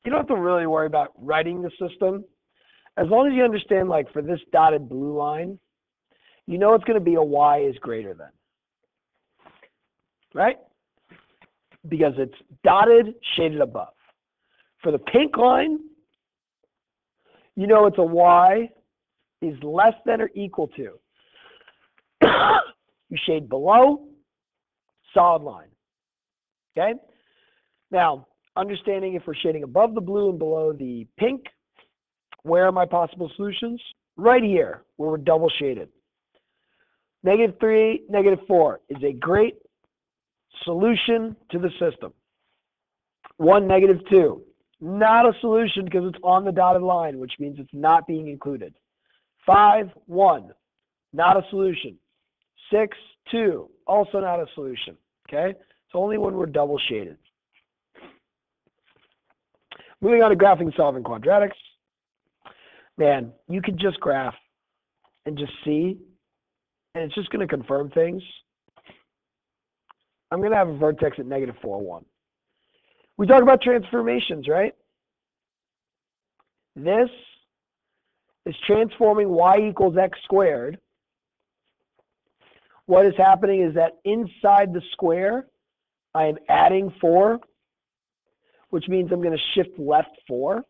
You don't have to really worry about writing the system. As long as you understand, like for this dotted blue line, you know it's going to be a y is greater than. Right? Because it's dotted, shaded above. For the pink line, you know it's a y is less than or equal to. You shade below, solid line. Okay? Now, understanding if we're shading above the blue and below the pink, where are my possible solutions? Right here, where we're double shaded. -3, -4 is a great solution to the system. 1, -2, not a solution because it's on the dotted line, which means it's not being included. 5, 1, not a solution. 6, 2, also not a solution. Okay? It's only when we're double shaded. Moving on to graphing and solving quadratics. Man, you could just graph and just see, and it's just going to confirm things. I'm going to have a vertex at -4, 1. We talk about transformations, right? This is transforming y equals x squared. What is happening is that inside the square, I am adding 4, which means I'm going to shift left 4.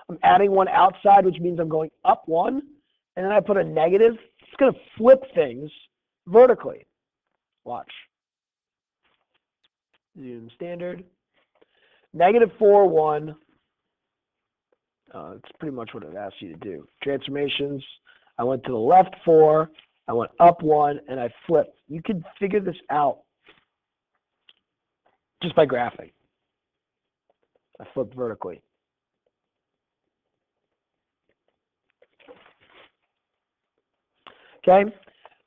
I'm adding 1 outside, which means I'm going up 1. And then I put a negative. It's going to flip things vertically. Watch. Zoom standard. -4, 1. It's pretty much what it asks you to do. Transformations. I went to the left 4. I went up 1, and I flipped. You can figure this out just by graphing. I flipped vertically. Okay?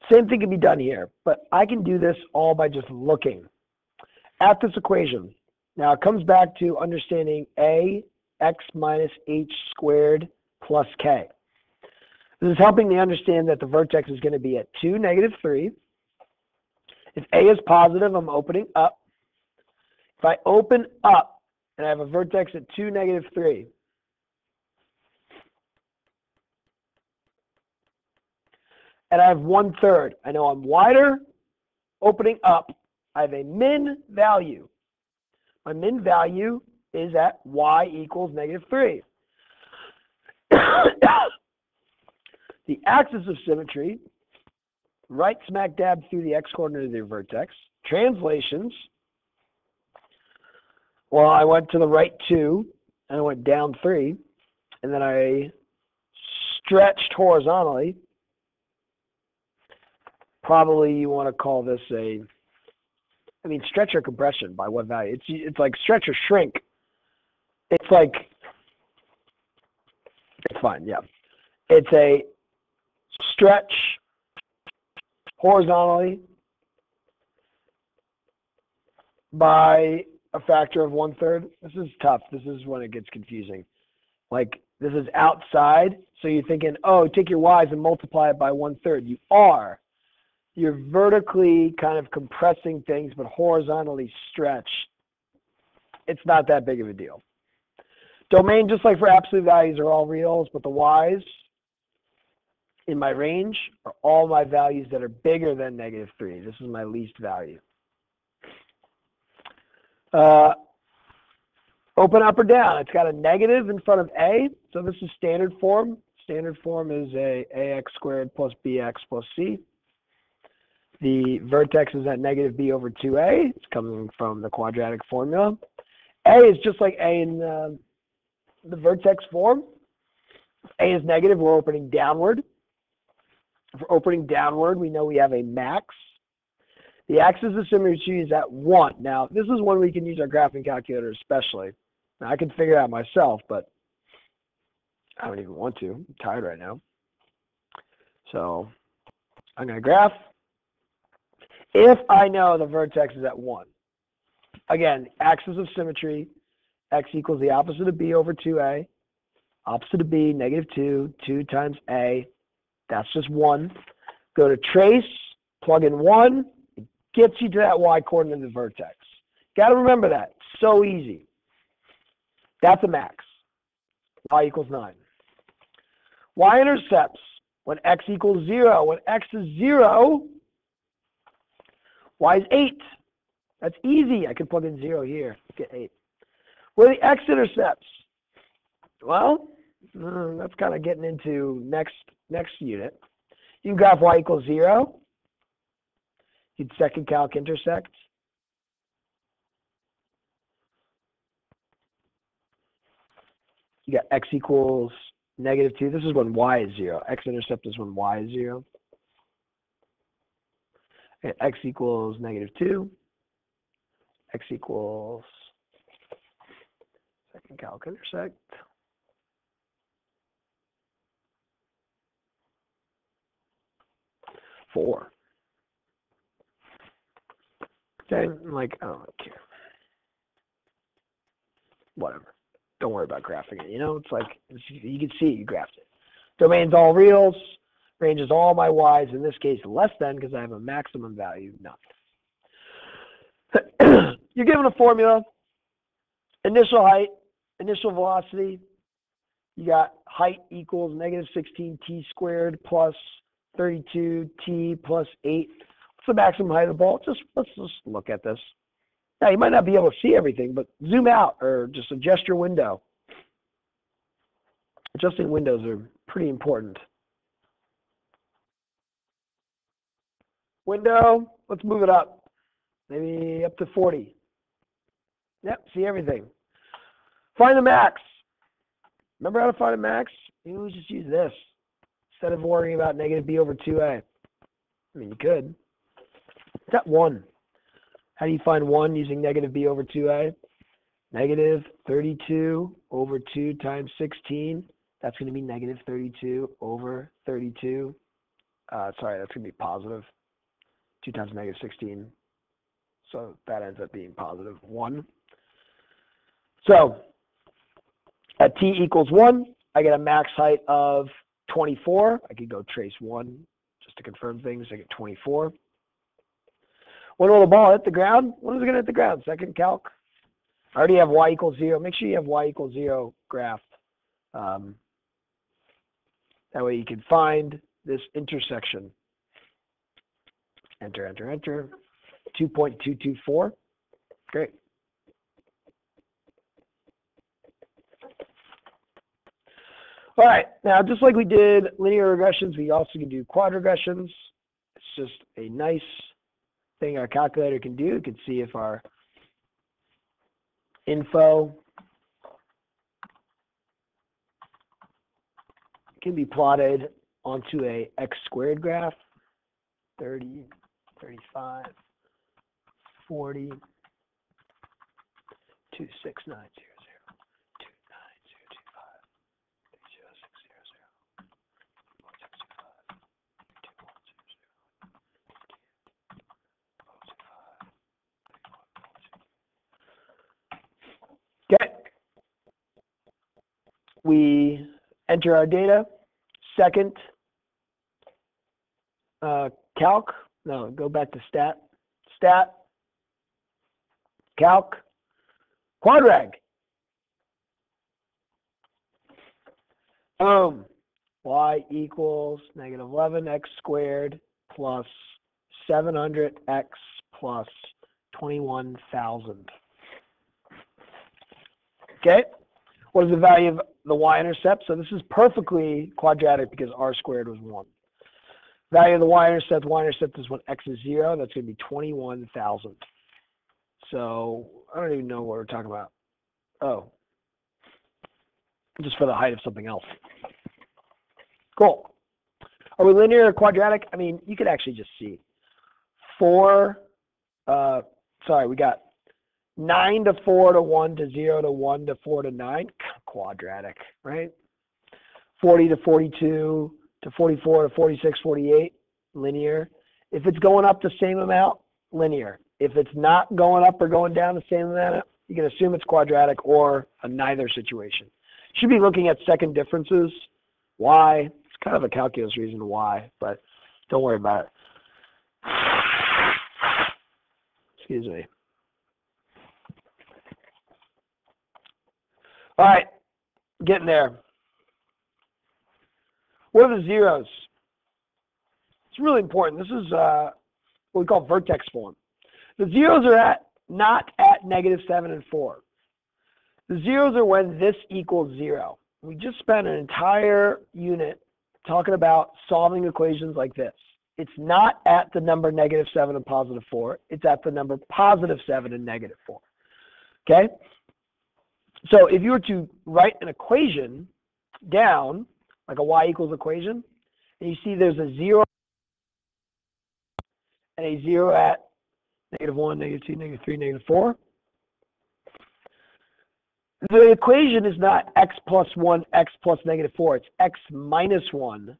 Same thing can be done here, but I can do this all by just looking at this equation. Now it comes back to understanding a x minus h squared plus k. This is helping me understand that the vertex is going to be at 2, -3. If a is positive, I'm opening up. If I open up and I have a vertex at 2, -3, and I have 1/3, I know I'm wider, opening up, I have a min value. My min value is at y equals -3. The axis of symmetry, right smack dab through the x-coordinate of the vertex. Translations, well, I went to the right 2, and I went down 3, and then I stretched horizontally. Probably you want to call this stretch or compression by what value? It's like stretch or shrink. It's like, it's fine, yeah. It's a stretch horizontally by a factor of 1/3. This is tough. This is when it gets confusing. Like, this is outside, so you're thinking, oh, take your y's and multiply it by 1/3. You are. You're vertically kind of compressing things, but horizontally stretched. It's not that big of a deal. Domain, just like for absolute values, are all reals, but the y's in my range are all my values that are bigger than -3. This is my least value. Open up or down. It's got a negative in front of A, so this is standard form. Standard form is ax squared plus bx plus c. The vertex is at negative b over 2a. It's coming from the quadratic formula. A is just like a in the vertex form. A is negative. We're opening downward. If we're opening downward, we know we have a max. The axis of symmetry is at 1. Now, this is when we can use our graphing calculator especially. Now, I can figure it out myself, but I don't even want to. I'm tired right now. So I'm going to graph. If I know the vertex is at 1, again, axis of symmetry, x equals the opposite of b over 2a, opposite of b, negative 2, 2 times a, that's just 1. Go to trace, plug in 1, it gets you to that y coordinate of the vertex. Got to remember that. So easy. That's a max. Y equals 9. Y-intercepts when x equals 0. When x is 0, y is 8. That's easy. I can plug in 0 here. Get 8. Where are the x-intercepts? Well, that's kind of getting into next unit. You can graph y equals 0. You'd second calc intersect. You got x equals negative 2. This is when y is 0. X-intercept is when y is 0. Okay, x equals negative 2. X equals second calc intersect. Four. Okay, like, I don't care. Whatever. Don't worry about graphing it. You know, it's like, you can see it, you graphed it. Domain's all reals. Range is all my y's. In this case, less than, because I have a maximum value, none. You're given a formula. Initial height, initial velocity. You got height equals negative 16t squared plus 32t plus 8. What's the maximum height of the ball? Let's just look at this. Now, you might not be able to see everything, but zoom out or just adjust your window. Adjusting windows are pretty important. Window, let's move it up. Maybe up to 40. Yep, see everything. Find the max. Remember how to find a max? Maybe we just use this instead of worrying about negative b over 2a. I mean, you could. It's at 1. How do you find 1 using negative b over 2a? Negative 32 over 2 times 16. That's going to be negative 32 over 32. Sorry, that's going to be positive. 2 times negative 16. So that ends up being positive 1. So at t equals 1, I get a max height of 24. I could go trace 1 just to confirm things. I get 24. When will the ball hit the ground? When is it going to hit the ground? Second calc. I already have y equals 0. Make sure you have y equals 0 graphed. That way you can find this intersection. Enter, enter, enter. 2.224. Great. All right, now just like we did linear regressions, we also can do quad regressions. It's just a nice thing our calculator can do. You can see if our info can be plotted onto a x squared graph. 30, 35, 40, 26900. Okay, we enter our data. Second calc. No, go back to stat. Stat. Calc. Quadratic. Boom. Y equals negative 11x squared plus 700x plus 21,000. Okay, what is the value of the y-intercept. So this is perfectly quadratic because r squared was 1. Value of the y-intercept is when x is 0. That's going to be 21,000. So I don't even know what we're talking about. Oh, just for the height of something else. Cool. Are we linear or quadratic? I mean, you could actually just see. We got 9 to 4 to 1 to 0 to 1 to 4 to 9. Quadratic, right? 40 to 42 to 44 to 46, 48, linear. If it's going up the same amount, linear. If it's not going up or going down the same amount, you can assume it's quadratic or a neither situation. You should be looking at second differences. Why? It's kind of a calculus reason why, but don't worry about it. Excuse me. All right, getting there. What are the zeros? It's really important. This is what we call vertex form. The zeros are not at -7 and 4. The zeros are when this equals 0. We just spent an entire unit talking about solving equations like this. It's not at the number -7 and +4. It's at the number +7 and -4. Okay? So if you were to write an equation down, like a y equals equation, and you see there's a 0 and a 0 at -1, -2, -3, -4, the equation is not x plus 1, x plus -4. It's x minus 1,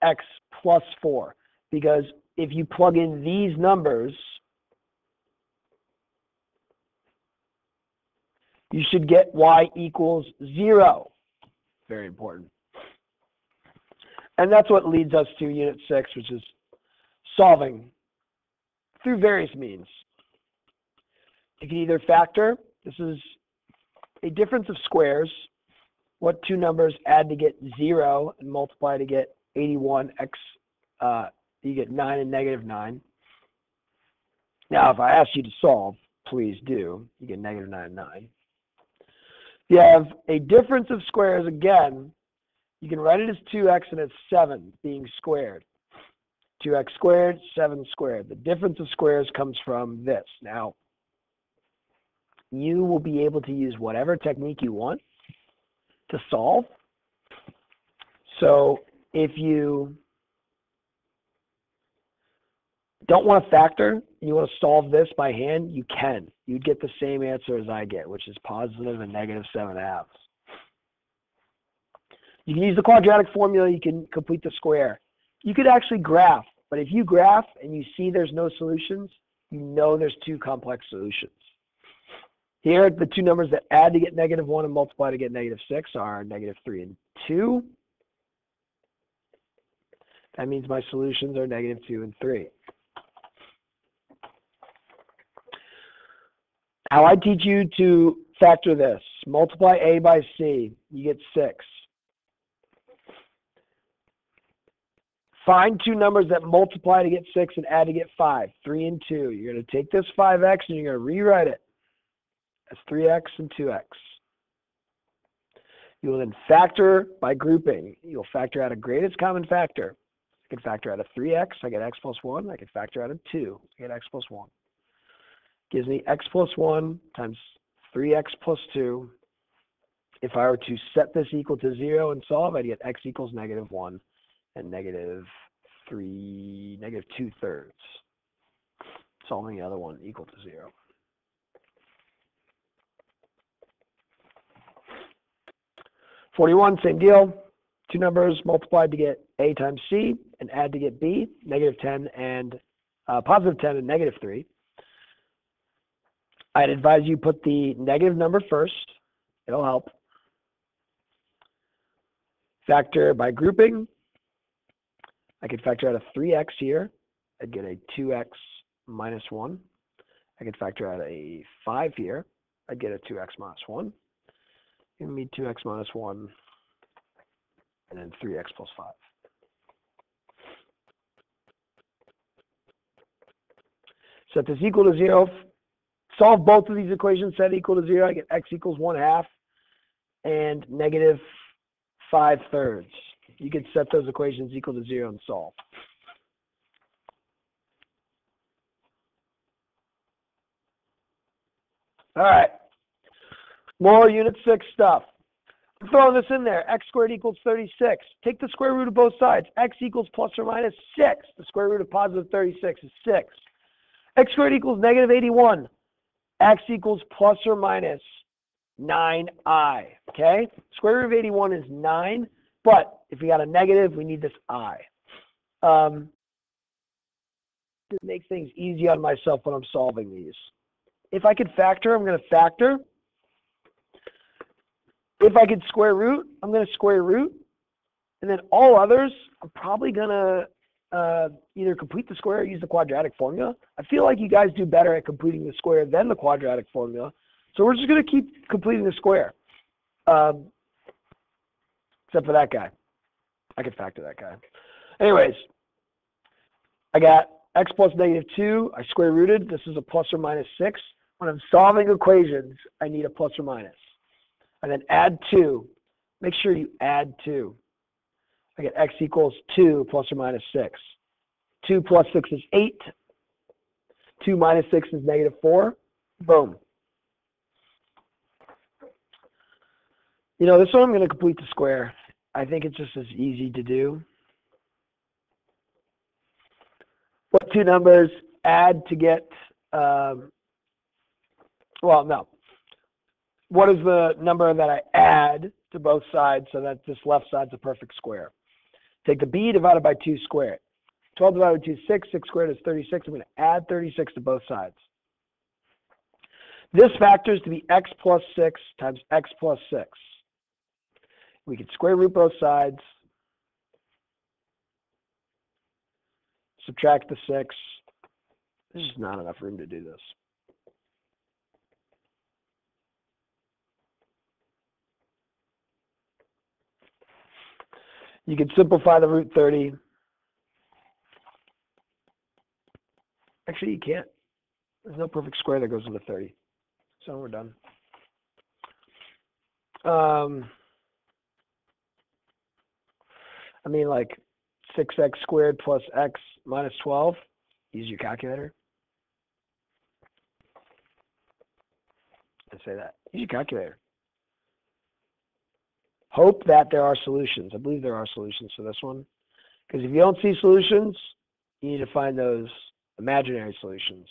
x plus 4. Because if you plug in these numbers, you should get y equals 0. Very important. And that's what leads us to Unit 6, which is solving through various means. You can either factor. This is a difference of squares. What two numbers add to get 0 and multiply to get 81? You get 9 and -9. Now, if I ask you to solve, please do. You get -9 and 9. You have a difference of squares again. You can write it as 2x and it's 7 being squared. 2x squared, 7 squared. The difference of squares comes from this. Now, you will be able to use whatever technique you want to solve. So if you don't want to factor, and you want to solve this by hand, you can. You'd get the same answer as I get, which is positive and -7/2. You can use the quadratic formula. You can complete the square. You could actually graph, but if you graph and you see there's no solutions, you know there's two complex solutions. Here, the two numbers that add to get -1 and multiply to get -6 are -3 and 2. That means my solutions are -2 and 3. How I teach you to factor this: multiply A by C, you get 6. Find two numbers that multiply to get 6 and add to get 5, 3 and 2. You're going to take this 5x and you're going to rewrite it as 3x and 2x. You will then factor by grouping. You'll factor out a greatest common factor. I can factor out a 3x, I get x plus 1. I can factor out a 2, I get x plus 1. Gives me x plus 1 times 3x plus 2. If I were to set this equal to 0 and solve, I'd get x equals -1 and -2/3. Solving the other one equal to 0. (41), same deal. Two numbers multiplied to get a times c and add to get b, -10 and +10 and -3. I'd advise you put the negative number first. It'll help. Factor by grouping. I could factor out a 3x here. I'd get a 2x minus 1. I could factor out a 5 here. I'd get a 2x minus 1. Give me 2x minus 1 and then 3x plus 5. Set this equal to 0. Solve both of these equations, set equal to 0. I get x equals 1/2 and 5/3. You could set those equations equal to 0 and solve. All right. More unit 6 stuff. I'm throwing this in there. X squared equals 36. Take the square root of both sides. X equals plus or minus 6. The square root of positive 36 is 6. X squared equals negative 81. X equals plus or minus 9i. Okay? Square root of 81 is 9. But if we got a negative, we need this I. It makes things easy on myself when I'm solving these. If I could factor, I'm going to factor. If I could square root, I'm going to square root. And then all others, I'm probably going to either complete the square or use the quadratic formula. I feel like you guys do better at completing the square than the quadratic formula. So we're just going to keep completing the square. Except for that guy. I could factor that guy. Anyways, I got x plus negative 2. I square rooted. This is a plus or minus 6. When I'm solving equations, I need a plus or minus. And then add 2. Make sure you add 2. I get x equals 2 plus or minus 6. 2 plus 6 is 8. 2 minus 6 is negative 4. Boom. You know, this one I'm going to complete the square. I think it's just as easy to do. Put two numbers, add to get, well, no. What is the number that I add to both sides so that this left side's a perfect square? Take the b divided by 2 squared. 12 divided by 2 is 6. 6 squared is 36. I'm going to add 36 to both sides. This factors to be x plus 6 times x plus 6. We could square root both sides. Subtract the 6. There's just not enough room to do this. You can simplify the root 30. Actually, you can't. There's no perfect square that goes with a 30. So we're done. I mean, like 6x squared plus x minus 12. Use your calculator. Let's say that. Use your calculator. Hope that there are solutions. I believe there are solutions for this one. Because if you don't see solutions, you need to find those imaginary solutions.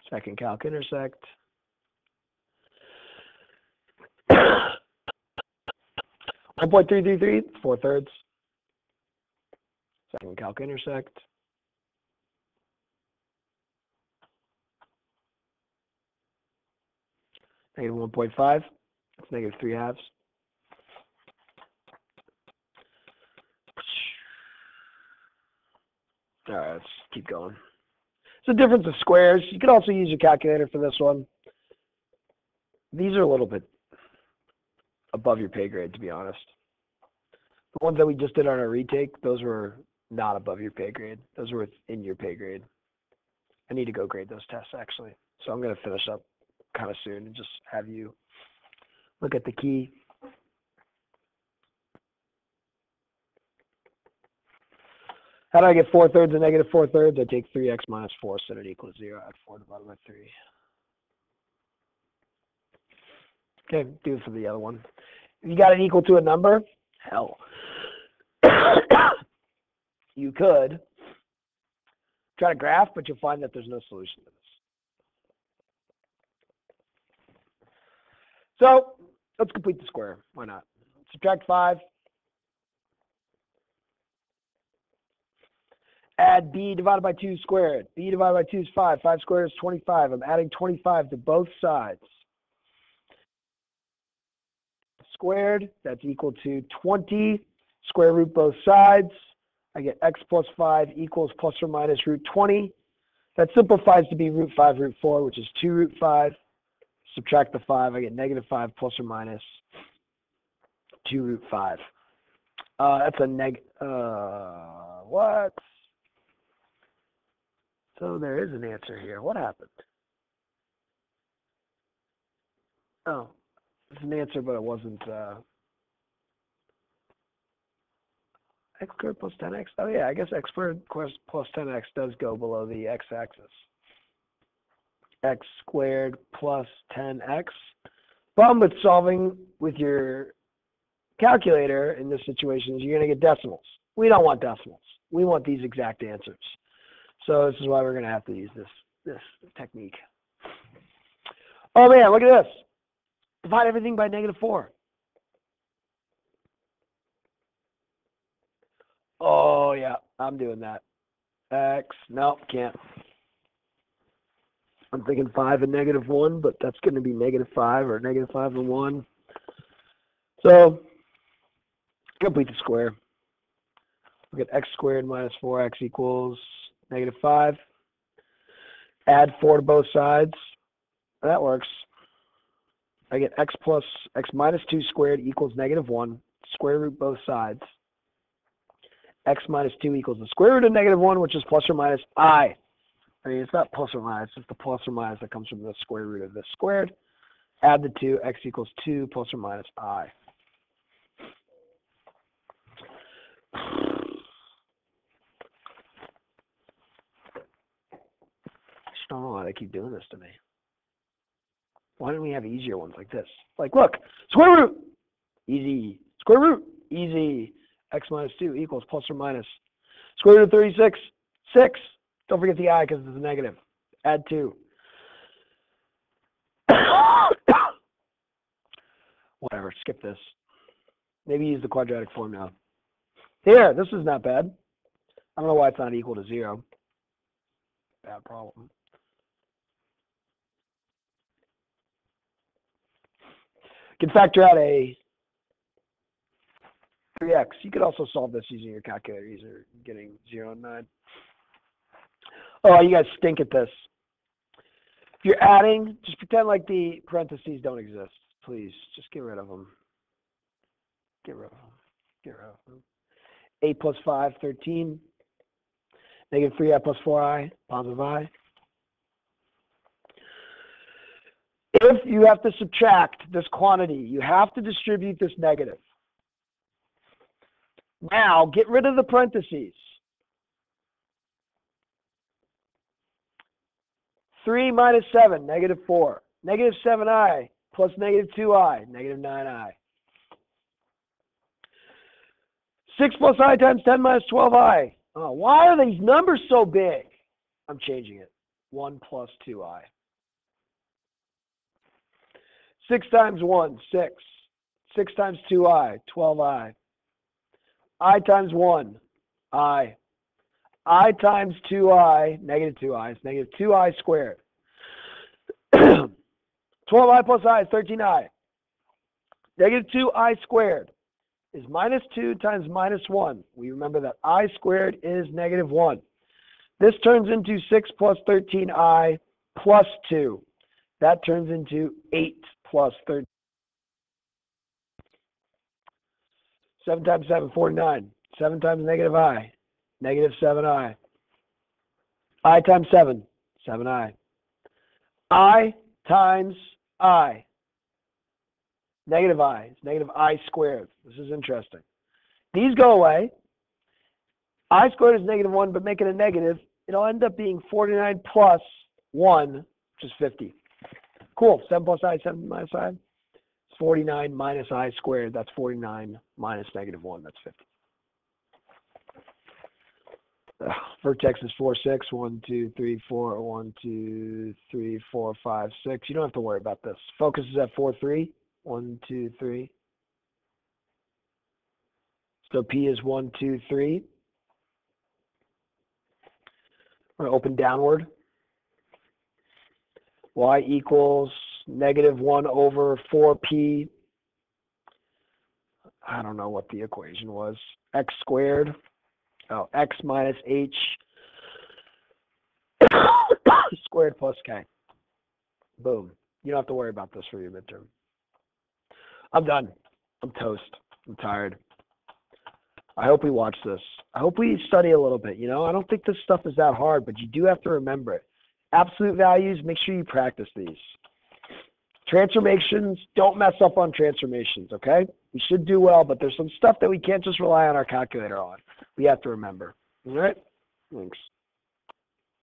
Second calc intersect. 1.333, 4/3. Second calc intersect. Negative 1.5. That's negative 3/2. All right, let's keep going. It's a difference of squares. You could also use your calculator for this one. These are a little bit above your pay grade, to be honest. The ones that we just did on our retake, those were not above your pay grade. Those were within your pay grade. I need to go grade those tests, actually. So I'm going to finish up kind of soon and just have you look at the key. How do I get 4/3 and negative 4/3? I take 3x minus 4, set it equals 0. Add 4 divided by 3. Okay, do it for the other one. If you got it equal to a number, hell. You could try to graph, but you'll find that there's no solution to this. So let's complete the square. Why not? Subtract 5. Add b divided by 2 squared. B divided by 2 is 5. 5 squared is 25. I'm adding 25 to both sides. Squared, that's equal to 20. Square root both sides. I get x plus 5 equals plus or minus root 20. That simplifies to be root 5 root 4, which is 2 root 5. Subtract the 5. I get negative 5 plus or minus 2 root 5. That's a what? So there is an answer here. What happened? Oh, it's an answer, but it wasn't x squared plus 10x. Oh yeah, I guess x squared plus 10x does go below the x-axis. X squared plus 10x. Problem with solving with your calculator in this situation is you're going to get decimals. We don't want decimals. We want these exact answers. So this is why we're going to have to use this technique. Oh man, look at this. Divide everything by -4. Oh yeah, I'm doing that. X, no, can't. I'm thinking 5 and -1, but that's going to be -5 or -5 and 1. So complete the square. Look at x squared minus 4x equals -5. Add 4 to both sides. That works. I get x minus 2 squared equals -1. Square root both sides. X minus 2 equals the square root of -1, which is plus or minus I. I mean, it's not plus or minus. It's the plus or minus that comes from the square root of this squared. Add the 2. X equals 2 plus or minus I. I just don't know why they keep doing this to me. Why don't we have easier ones like this? Like, look, square root, easy. Square root, easy. X minus 2 equals plus or minus. Square root of 36, 6. Don't forget the I because it's a negative. Add 2. Whatever, skip this. Maybe use the quadratic formula. Here, this is not bad. I don't know why it's not equal to 0. Bad problem. You can factor out a 3x. You could also solve this using your calculator, getting 0 and 9. Oh, you guys stink at this. If you're adding, just pretend like the parentheses don't exist. Please, just get rid of them. Get rid of them. Get rid of them. 8 plus 5, 13. Negative 3i plus 4i, positive I. If you have to subtract this quantity, you have to distribute this negative. Now, get rid of the parentheses. 3 minus 7, -4. Negative 7i plus -2i, -9i. 6 plus I times 10 minus 12i. Oh, why are these numbers so big? I'm changing it. 1 plus 2i. 6 times 1, 6. 6 times 2i, 12i. I times 1, I. I times 2i, -2i, is -2i squared. 12i plus I is 13i. -2i squared is minus 2 times minus 1. We remember that I squared is -1. This turns into 6 plus 13i plus 2. That turns into 8 plus 13. 7 times 7, 49. 7 times -I, -7i. I times 7, 7i. I times I. -I is -I squared. This is interesting. These go away. I squared is -1, but make it a negative. It'll end up being 49 plus 1, which is 50. Cool. 7 plus I, 7 minus I. It's 49 minus I squared. That's 49 minus -1. That's 50. Vertex is 4, 6. 1, 2, 3, 4. 1, 2, 3, 4, 5, 6. You don't have to worry about this. Focus is at 4, 3. 1, 2, 3. So P is 1, 2, 3. We're going to open downward. Y equals -1 over 4P. I don't know what the equation was. X squared. Oh, X minus H squared plus K. Boom. You don't have to worry about this for your midterm. I'm done. I'm toast. I'm tired. I hope we watch this. I hope we study a little bit, you know? I don't think this stuff is that hard, but you do have to remember it. Absolute values, make sure you practice these. Transformations, don't mess up on transformations, okay? We should do well, but there's some stuff that we can't just rely on our calculator on. We have to remember. All right? Thanks.